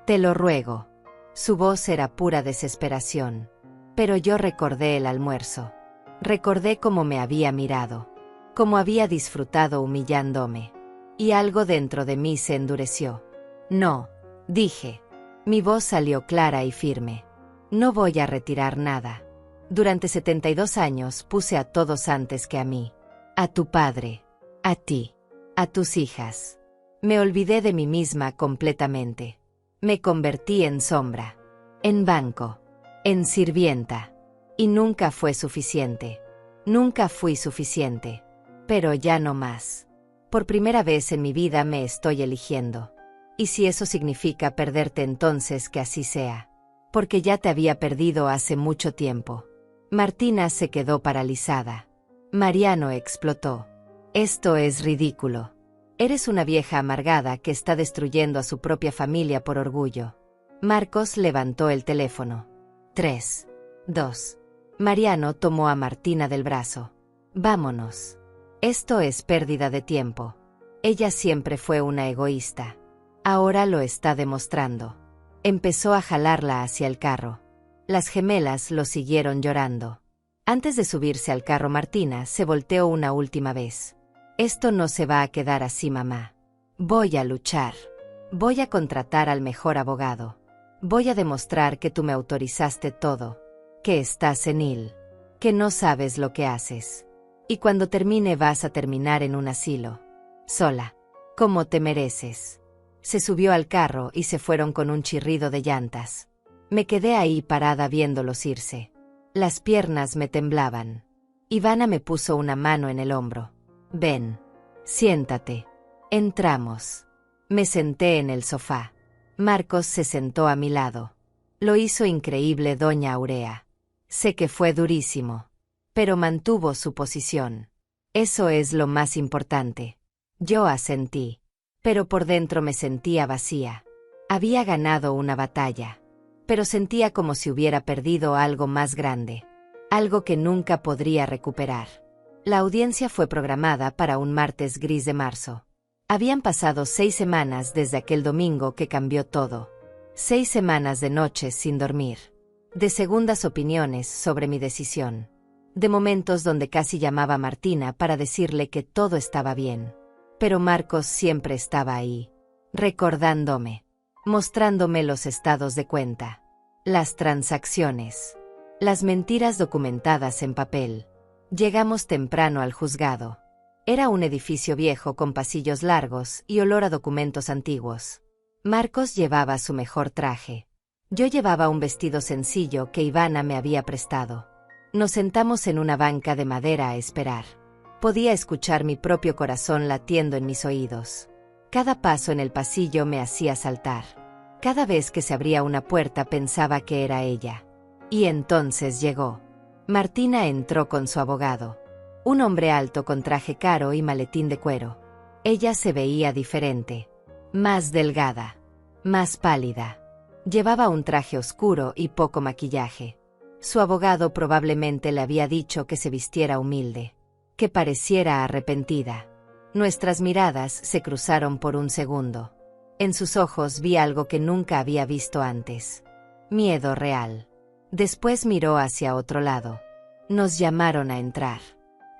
Te lo ruego. Su voz era pura desesperación. Pero yo recordé el almuerzo. Recordé cómo me había mirado. Cómo había disfrutado humillándome. Y algo dentro de mí se endureció. No, dije. Mi voz salió clara y firme. No voy a retirar nada. Durante 72 años puse a todos antes que a mí. A tu padre. A ti. A tus hijas. Me olvidé de mí misma completamente. Me convertí en sombra. En banco. En sirvienta. Y nunca fue suficiente. Nunca fui suficiente. Pero ya no más. Por primera vez en mi vida me estoy eligiendo. Y si eso significa perderte, entonces que así sea. Porque ya te había perdido hace mucho tiempo. Martina se quedó paralizada. Mariano explotó. Esto es ridículo. Eres una vieja amargada que está destruyendo a su propia familia por orgullo. Marcos levantó el teléfono. 3, 2. Mariano tomó a Martina del brazo. Vámonos. Esto es pérdida de tiempo. Ella siempre fue una egoísta. Ahora lo está demostrando. Empezó a jalarla hacia el carro. Las gemelas lo siguieron llorando. Antes de subirse al carro, Martina se volteó una última vez. Esto no se va a quedar así, mamá. Voy a luchar. Voy a contratar al mejor abogado. Voy a demostrar que tú me autorizaste todo. Que estás senil. Que no sabes lo que haces. Y cuando termine vas a terminar en un asilo. Sola. Como te mereces. Se subió al carro y se fueron con un chirrido de llantas. Me quedé ahí parada viéndolos irse. Las piernas me temblaban. Ivana me puso una mano en el hombro. Ven. Siéntate. Entramos. Me senté en el sofá. Marcos se sentó a mi lado. Lo hizo increíble doña Aurea. Sé que fue durísimo. Pero mantuvo su posición. Eso es lo más importante. Yo asentí. Pero por dentro me sentía vacía. Había ganado una batalla. Pero sentía como si hubiera perdido algo más grande. Algo que nunca podría recuperar. La audiencia fue programada para un martes gris de marzo. Habían pasado 6 semanas desde aquel domingo que cambió todo. 6 semanas de noches sin dormir. De segundas opiniones sobre mi decisión. De momentos donde casi llamaba a Martina para decirle que todo estaba bien. Pero Marcos siempre estaba ahí. Recordándome. Mostrándome los estados de cuenta. Las transacciones. Las mentiras documentadas en papel. Llegamos temprano al juzgado. Era un edificio viejo con pasillos largos y olor a documentos antiguos. Marcos llevaba su mejor traje. Yo llevaba un vestido sencillo que Ivana me había prestado. Nos sentamos en una banca de madera a esperar. Podía escuchar mi propio corazón latiendo en mis oídos. Cada paso en el pasillo me hacía saltar. Cada vez que se abría una puerta pensaba que era ella. Y entonces llegó. Martina entró con su abogado. Un hombre alto con traje caro y maletín de cuero. Ella se veía diferente. Más delgada. Más pálida. Llevaba un traje oscuro y poco maquillaje. Su abogado probablemente le había dicho que se vistiera humilde. Que pareciera arrepentida. Nuestras miradas se cruzaron por un segundo. En sus ojos vi algo que nunca había visto antes. Miedo real. Después miró hacia otro lado. Nos llamaron a entrar.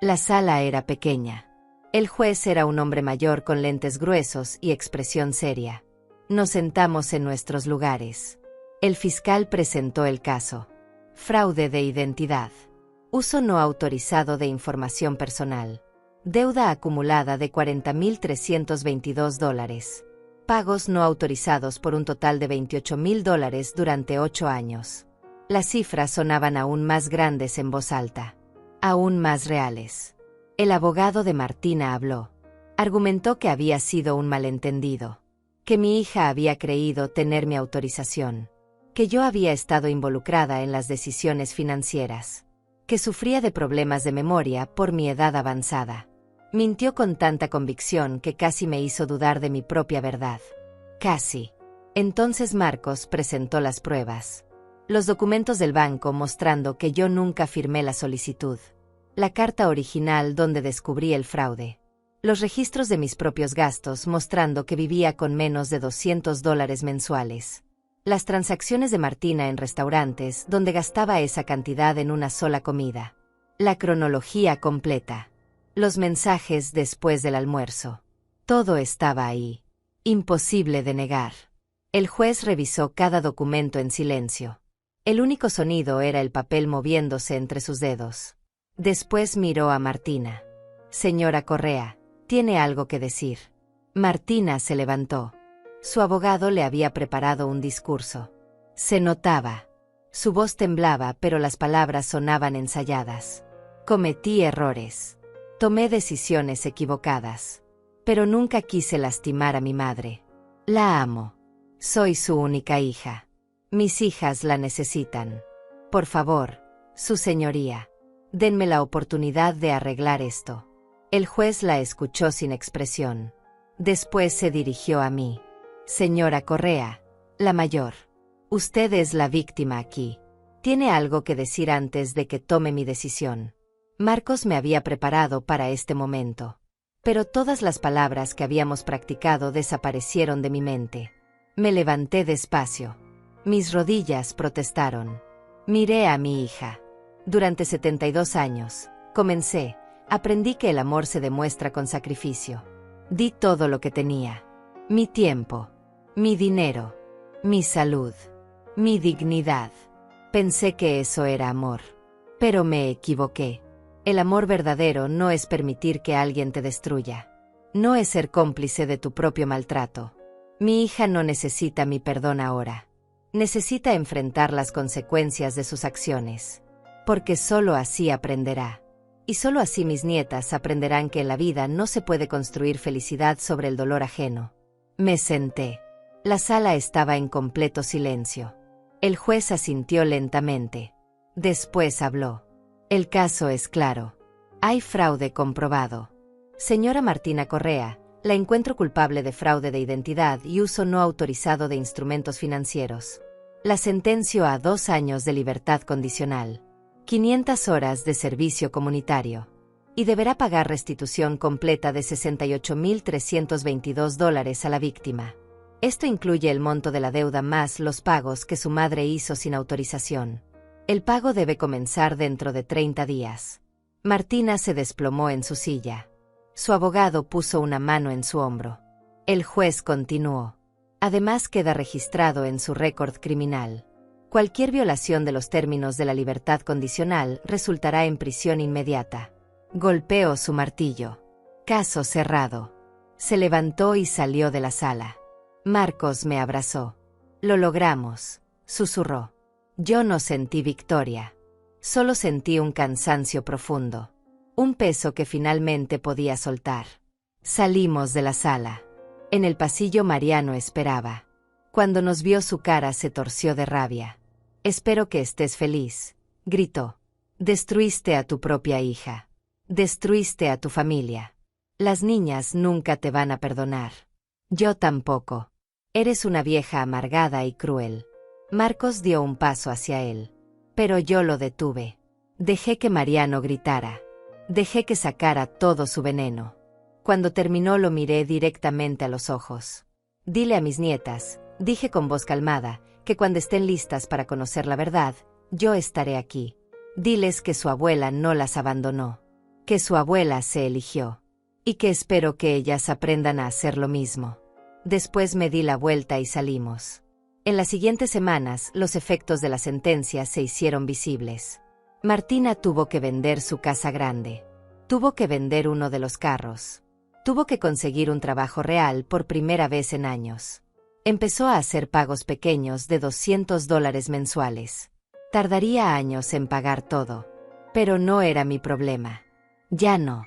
La sala era pequeña. El juez era un hombre mayor con lentes gruesos y expresión seria. Nos sentamos en nuestros lugares. El fiscal presentó el caso. Fraude de identidad. Uso no autorizado de información personal. Deuda acumulada de $40,322. Pagos no autorizados por un total de $28,000 durante 8 años. Las cifras sonaban aún más grandes en voz alta. Aún más reales. El abogado de Martina habló. Argumentó que había sido un malentendido. Que mi hija había creído tener mi autorización. Que yo había estado involucrada en las decisiones financieras. Que sufría de problemas de memoria por mi edad avanzada. Mintió con tanta convicción que casi me hizo dudar de mi propia verdad. Casi. Entonces Marcos presentó las pruebas. Los documentos del banco mostrando que yo nunca firmé la solicitud. La carta original donde descubrí el fraude. Los registros de mis propios gastos mostrando que vivía con menos de $200 mensuales. Las transacciones de Martina en restaurantes donde gastaba esa cantidad en una sola comida. La cronología completa. Los mensajes después del almuerzo. Todo estaba ahí. Imposible de negar. El juez revisó cada documento en silencio. El único sonido era el papel moviéndose entre sus dedos. Después miró a Martina. Señora Correa, tiene algo que decir. Martina se levantó. Su abogado le había preparado un discurso. Se notaba. Su voz temblaba, pero las palabras sonaban ensayadas. Cometí errores. Tomé decisiones equivocadas. Pero nunca quise lastimar a mi madre. La amo. Soy su única hija. Mis hijas la necesitan. Por favor, su señoría, denme la oportunidad de arreglar esto. El juez la escuchó sin expresión. Después se dirigió a mí. Señora Correa, la mayor. Usted es la víctima aquí. Tiene algo que decir antes de que tome mi decisión. Marcos me había preparado para este momento. Pero todas las palabras que habíamos practicado desaparecieron de mi mente. Me levanté despacio. Mis rodillas protestaron. Miré a mi hija. Durante 72 años, aprendí que el amor se demuestra con sacrificio. Di todo lo que tenía. Mi tiempo, mi dinero, mi salud, mi dignidad. Pensé que eso era amor. Pero me equivoqué. El amor verdadero no es permitir que alguien te destruya. No es ser cómplice de tu propio maltrato. Mi hija no necesita mi perdón ahora. Necesita enfrentar las consecuencias de sus acciones. Porque solo así aprenderá. Y solo así mis nietas aprenderán que en la vida no se puede construir felicidad sobre el dolor ajeno. Me senté. La sala estaba en completo silencio. El juez asintió lentamente. Después habló. El caso es claro. Hay fraude comprobado. Señora Martina Correa, la encuentro culpable de fraude de identidad y uso no autorizado de instrumentos financieros. La sentencio a 2 años de libertad condicional. 500 horas de servicio comunitario. Y deberá pagar restitución completa de $68,322 a la víctima. Esto incluye el monto de la deuda más los pagos que su madre hizo sin autorización. El pago debe comenzar dentro de 30 días. Martina se desplomó en su silla. Su abogado puso una mano en su hombro. El juez continuó. Además queda registrado en su récord criminal. Cualquier violación de los términos de la libertad condicional resultará en prisión inmediata. Golpeó su martillo. Caso cerrado. Se levantó y salió de la sala. Marcos me abrazó. Lo logramos, susurró. Yo no sentí victoria. Solo sentí un cansancio profundo. Un peso que finalmente podía soltar. Salimos de la sala. En el pasillo Mariano esperaba. Cuando nos vio su cara se torció de rabia. Espero que estés feliz, gritó. Destruiste a tu propia hija. Destruiste a tu familia. Las niñas nunca te van a perdonar. Yo tampoco. Eres una vieja amargada y cruel. Marcos dio un paso hacia él. Pero yo lo detuve. Dejé que Mariano gritara. Dejé que sacara todo su veneno. Cuando terminó lo miré directamente a los ojos. Dile a mis nietas, dije con voz calmada, que cuando estén listas para conocer la verdad, yo estaré aquí. Diles que su abuela no las abandonó. Que su abuela se eligió. Y que espero que ellas aprendan a hacer lo mismo. Después me di la vuelta y salimos. En las siguientes semanas, los efectos de la sentencia se hicieron visibles. Martina tuvo que vender su casa grande. Tuvo que vender uno de los carros. Tuvo que conseguir un trabajo real por primera vez en años. Empezó a hacer pagos pequeños de $200 mensuales. Tardaría años en pagar todo. Pero no era mi problema. Ya no.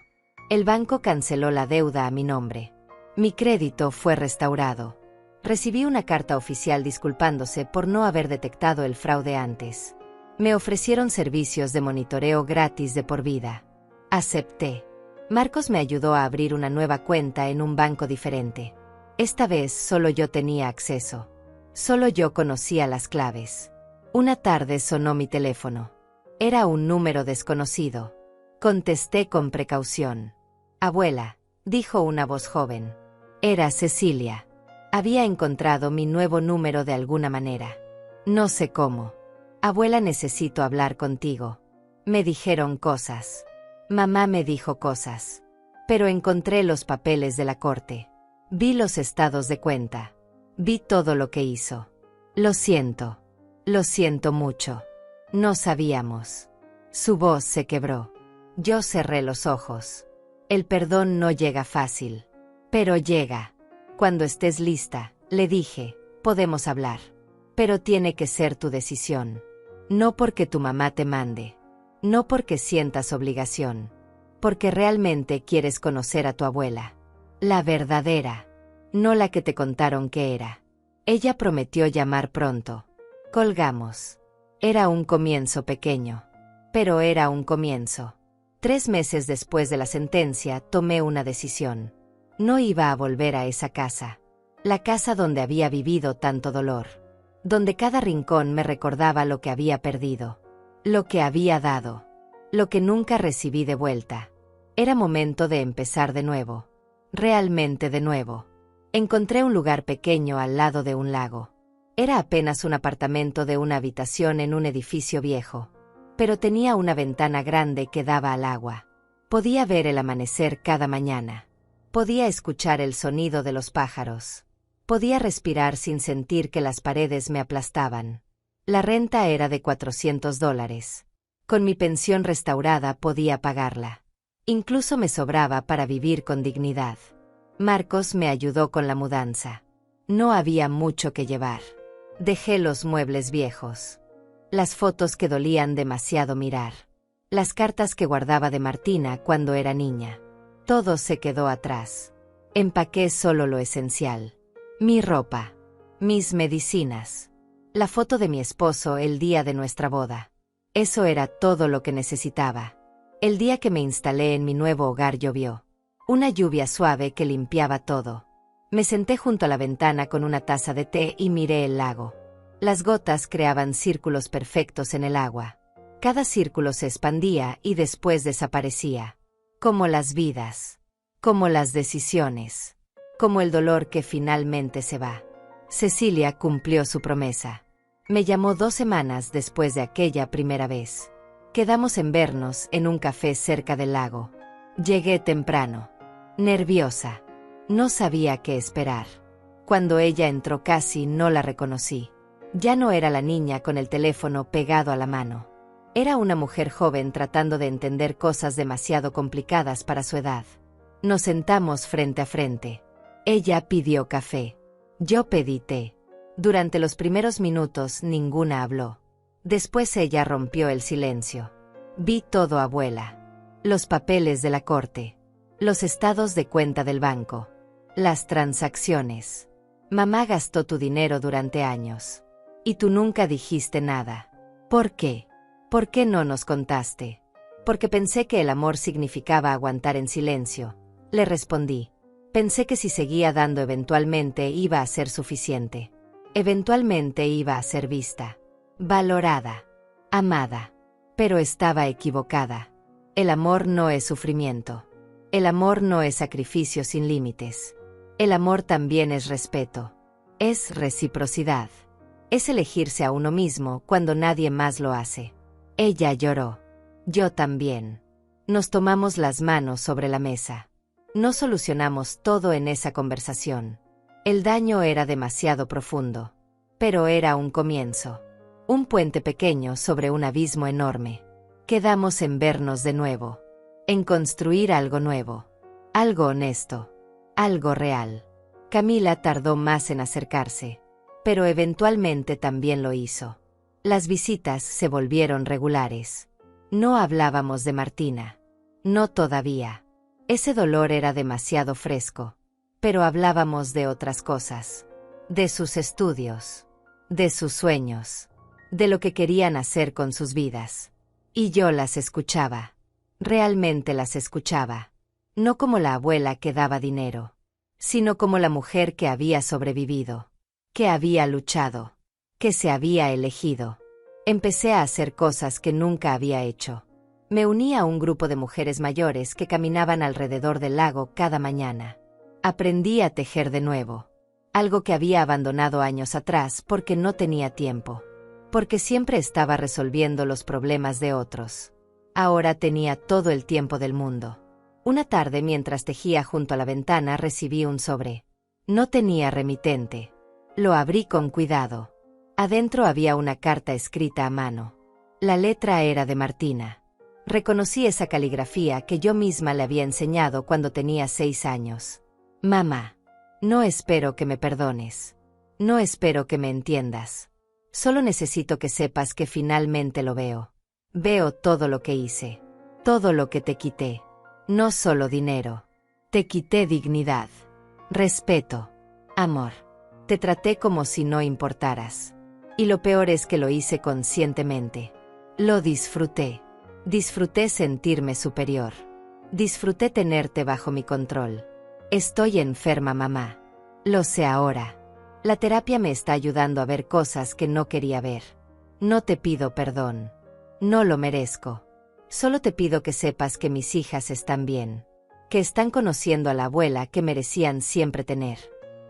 El banco canceló la deuda a mi nombre. Mi crédito fue restaurado. Recibí una carta oficial disculpándose por no haber detectado el fraude antes. Me ofrecieron servicios de monitoreo gratis de por vida. Acepté. Marcos me ayudó a abrir una nueva cuenta en un banco diferente. Esta vez solo yo tenía acceso. Solo yo conocía las claves. Una tarde sonó mi teléfono. Era un número desconocido. Contesté con precaución. Abuela, dijo una voz joven. Era Cecilia. Había encontrado mi nuevo número de alguna manera. No sé cómo. Abuela, necesito hablar contigo. Me dijeron cosas. Mamá me dijo cosas. Pero encontré los papeles de la corte. Vi los estados de cuenta. Vi todo lo que hizo. Lo siento. Lo siento mucho. No sabíamos. Su voz se quebró. Yo cerré los ojos. El perdón no llega fácil. Pero llega. Cuando estés lista, le dije, podemos hablar. Pero tiene que ser tu decisión. No porque tu mamá te mande. No porque sientas obligación. Porque realmente quieres conocer a tu abuela. La verdadera. No la que te contaron que era. Ella prometió llamar pronto. Colgamos. Era un comienzo pequeño. Pero era un comienzo. 3 meses después de la sentencia, tomé una decisión. No iba a volver a esa casa. La casa donde había vivido tanto dolor. Donde cada rincón me recordaba lo que había perdido. Lo que había dado. Lo que nunca recibí de vuelta. Era momento de empezar de nuevo. Realmente de nuevo. Encontré un lugar pequeño al lado de un lago. Era apenas un apartamento de una habitación en un edificio viejo. Pero tenía una ventana grande que daba al agua. Podía ver el amanecer cada mañana. Podía escuchar el sonido de los pájaros. Podía respirar sin sentir que las paredes me aplastaban. La renta era de $400. Con mi pensión restaurada podía pagarla. Incluso me sobraba para vivir con dignidad. Marcos me ayudó con la mudanza. No había mucho que llevar. Dejé los muebles viejos. Las fotos que dolían demasiado mirar. Las cartas que guardaba de Martina cuando era niña. Todo se quedó atrás. Empaqué solo lo esencial. Mi ropa. Mis medicinas. La foto de mi esposo el día de nuestra boda. Eso era todo lo que necesitaba. El día que me instalé en mi nuevo hogar llovió. Una lluvia suave que limpiaba todo. Me senté junto a la ventana con una taza de té y miré el lago. Las gotas creaban círculos perfectos en el agua. Cada círculo se expandía y después desaparecía. Como las vidas. Como las decisiones. Como el dolor que finalmente se va. Cecilia cumplió su promesa. Me llamó 2 semanas después de aquella primera vez. Quedamos en vernos en un café cerca del lago. Llegué temprano. Nerviosa. No sabía qué esperar. Cuando ella entró casi no la reconocí. Ya no era la niña con el teléfono pegado a la mano. Era una mujer joven tratando de entender cosas demasiado complicadas para su edad. Nos sentamos frente a frente. Ella pidió café. Yo pedí té. Durante los primeros minutos ninguna habló. Después ella rompió el silencio. Vi todo, abuela. Los papeles de la corte. Los estados de cuenta del banco. Las transacciones. Mamá gastó tu dinero durante años. Y tú nunca dijiste nada. ¿Por qué? ¿Por qué no nos contaste? Porque pensé que el amor significaba aguantar en silencio. Le respondí. Pensé que si seguía dando eventualmente iba a ser suficiente. Eventualmente iba a ser vista. Valorada. Amada. Pero estaba equivocada. El amor no es sufrimiento. El amor no es sacrificio sin límites. El amor también es respeto. Es reciprocidad. Es elegirse a uno mismo cuando nadie más lo hace. Ella lloró. Yo también. Nos tomamos las manos sobre la mesa. No solucionamos todo en esa conversación. El daño era demasiado profundo. Pero era un comienzo. Un puente pequeño sobre un abismo enorme. Quedamos en vernos de nuevo. En construir algo nuevo. Algo honesto. Algo real. Camila tardó más en acercarse. Pero eventualmente también lo hizo. Las visitas se volvieron regulares. No hablábamos de Martina. No todavía. Ese dolor era demasiado fresco. Pero hablábamos de otras cosas. De sus estudios. De sus sueños. De lo que querían hacer con sus vidas. Y yo las escuchaba. Realmente las escuchaba. No como la abuela que daba dinero. Sino como la mujer que había sobrevivido. Que había luchado. Que se había elegido. Empecé a hacer cosas que nunca había hecho. Me uní a un grupo de mujeres mayores que caminaban alrededor del lago cada mañana. Aprendí a tejer de nuevo. Algo que había abandonado años atrás porque no tenía tiempo. Porque siempre estaba resolviendo los problemas de otros. Ahora tenía todo el tiempo del mundo. Una tarde mientras tejía junto a la ventana recibí un sobre. No tenía remitente. Lo abrí con cuidado. Adentro había una carta escrita a mano. La letra era de Martina. Reconocí esa caligrafía que yo misma le había enseñado cuando tenía 6 años. Mamá, no espero que me perdones. No espero que me entiendas. Solo necesito que sepas que finalmente lo veo. Veo todo lo que hice. Todo lo que te quité. No solo dinero. Te quité dignidad. Respeto. Amor. Te traté como si no importaras. Y lo peor es que lo hice conscientemente. Lo disfruté. Disfruté sentirme superior. Disfruté tenerte bajo mi control. Estoy enferma, mamá. Lo sé ahora. La terapia me está ayudando a ver cosas que no quería ver. No te pido perdón. No lo merezco. Solo te pido que sepas que mis hijas están bien. Que están conociendo a la abuela que merecían siempre tener.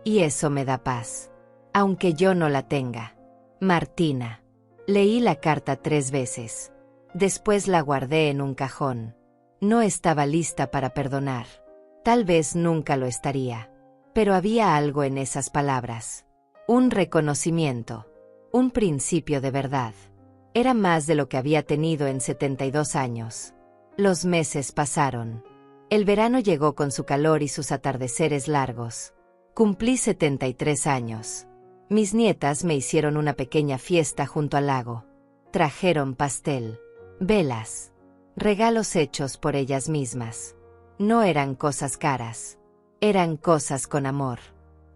Y eso me da paz. Aunque yo no la tenga. Martina. Leí la carta 3 veces. Después la guardé en un cajón. No estaba lista para perdonar. Tal vez nunca lo estaría. Pero había algo en esas palabras. Un reconocimiento. Un principio de verdad. Era más de lo que había tenido en 72 años. Los meses pasaron. El verano llegó con su calor y sus atardeceres largos. Cumplí 73 años. Mis nietas me hicieron una pequeña fiesta junto al lago. Trajeron pastel, velas, regalos hechos por ellas mismas. No eran cosas caras. Eran cosas con amor,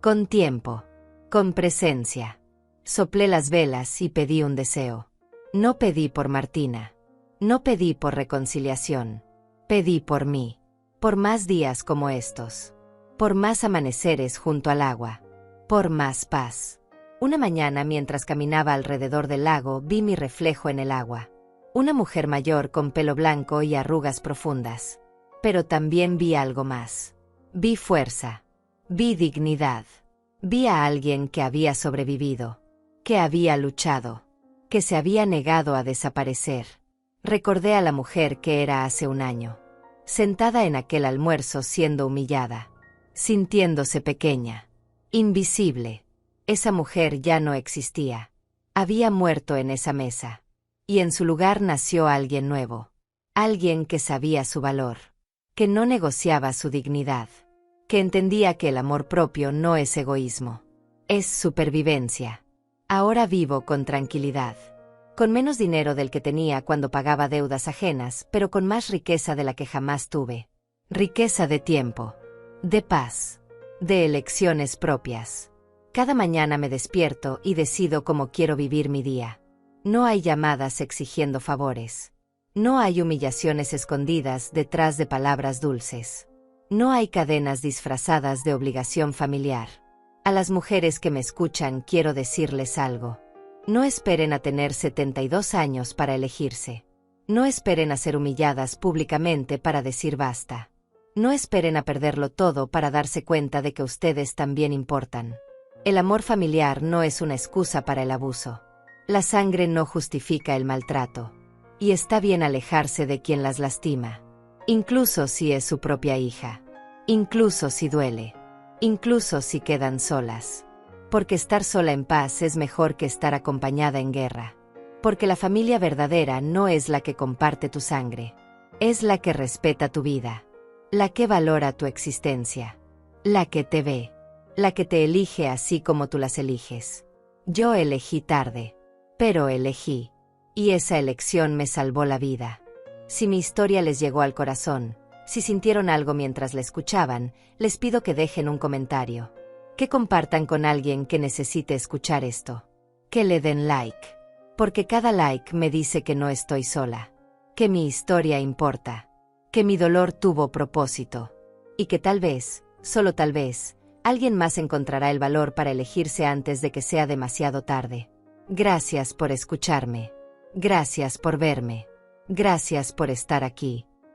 con tiempo, con presencia. Soplé las velas y pedí un deseo. No pedí por Martina. No pedí por reconciliación. Pedí por mí. Por más días como estos. Por más amaneceres junto al agua. Por más paz. Una mañana, mientras caminaba alrededor del lago, vi mi reflejo en el agua. Una mujer mayor con pelo blanco y arrugas profundas. Pero también vi algo más. Vi fuerza. Vi dignidad. Vi a alguien que había sobrevivido. Que había luchado. Que se había negado a desaparecer. Recordé a la mujer que era hace un año. Sentada en aquel almuerzo siendo humillada. Sintiéndose pequeña. Invisible. Esa mujer ya no existía. Había muerto en esa mesa. Y en su lugar nació alguien nuevo. Alguien que sabía su valor. Que no negociaba su dignidad. Que entendía que el amor propio no es egoísmo. Es supervivencia. Ahora vivo con tranquilidad. Con menos dinero del que tenía cuando pagaba deudas ajenas, pero con más riqueza de la que jamás tuve. Riqueza de tiempo. De paz. De elecciones propias. Cada mañana me despierto y decido cómo quiero vivir mi día. No hay llamadas exigiendo favores. No hay humillaciones escondidas detrás de palabras dulces. No hay cadenas disfrazadas de obligación familiar. A las mujeres que me escuchan quiero decirles algo. No esperen a tener 72 años para elegirse. No esperen a ser humilladas públicamente para decir basta. No esperen a perderlo todo para darse cuenta de que ustedes también importan. El amor familiar no es una excusa para el abuso. La sangre no justifica el maltrato. Y está bien alejarse de quien las lastima. Incluso si es su propia hija. Incluso si duele. Incluso si quedan solas. Porque estar sola en paz es mejor que estar acompañada en guerra. Porque la familia verdadera no es la que comparte tu sangre. Es la que respeta tu vida. La que valora tu existencia. La que te ve. La que te elige así como tú las eliges. Yo elegí tarde. Pero elegí. Y esa elección me salvó la vida. Si mi historia les llegó al corazón, si sintieron algo mientras la escuchaban, les pido que dejen un comentario. Que compartan con alguien que necesite escuchar esto. Que le den like. Porque cada like me dice que no estoy sola. Que mi historia importa. Que mi dolor tuvo propósito. Y que tal vez, solo tal vez, alguien más encontrará el valor para elegirse antes de que sea demasiado tarde. Gracias por escucharme. Gracias por verme. Gracias por estar aquí.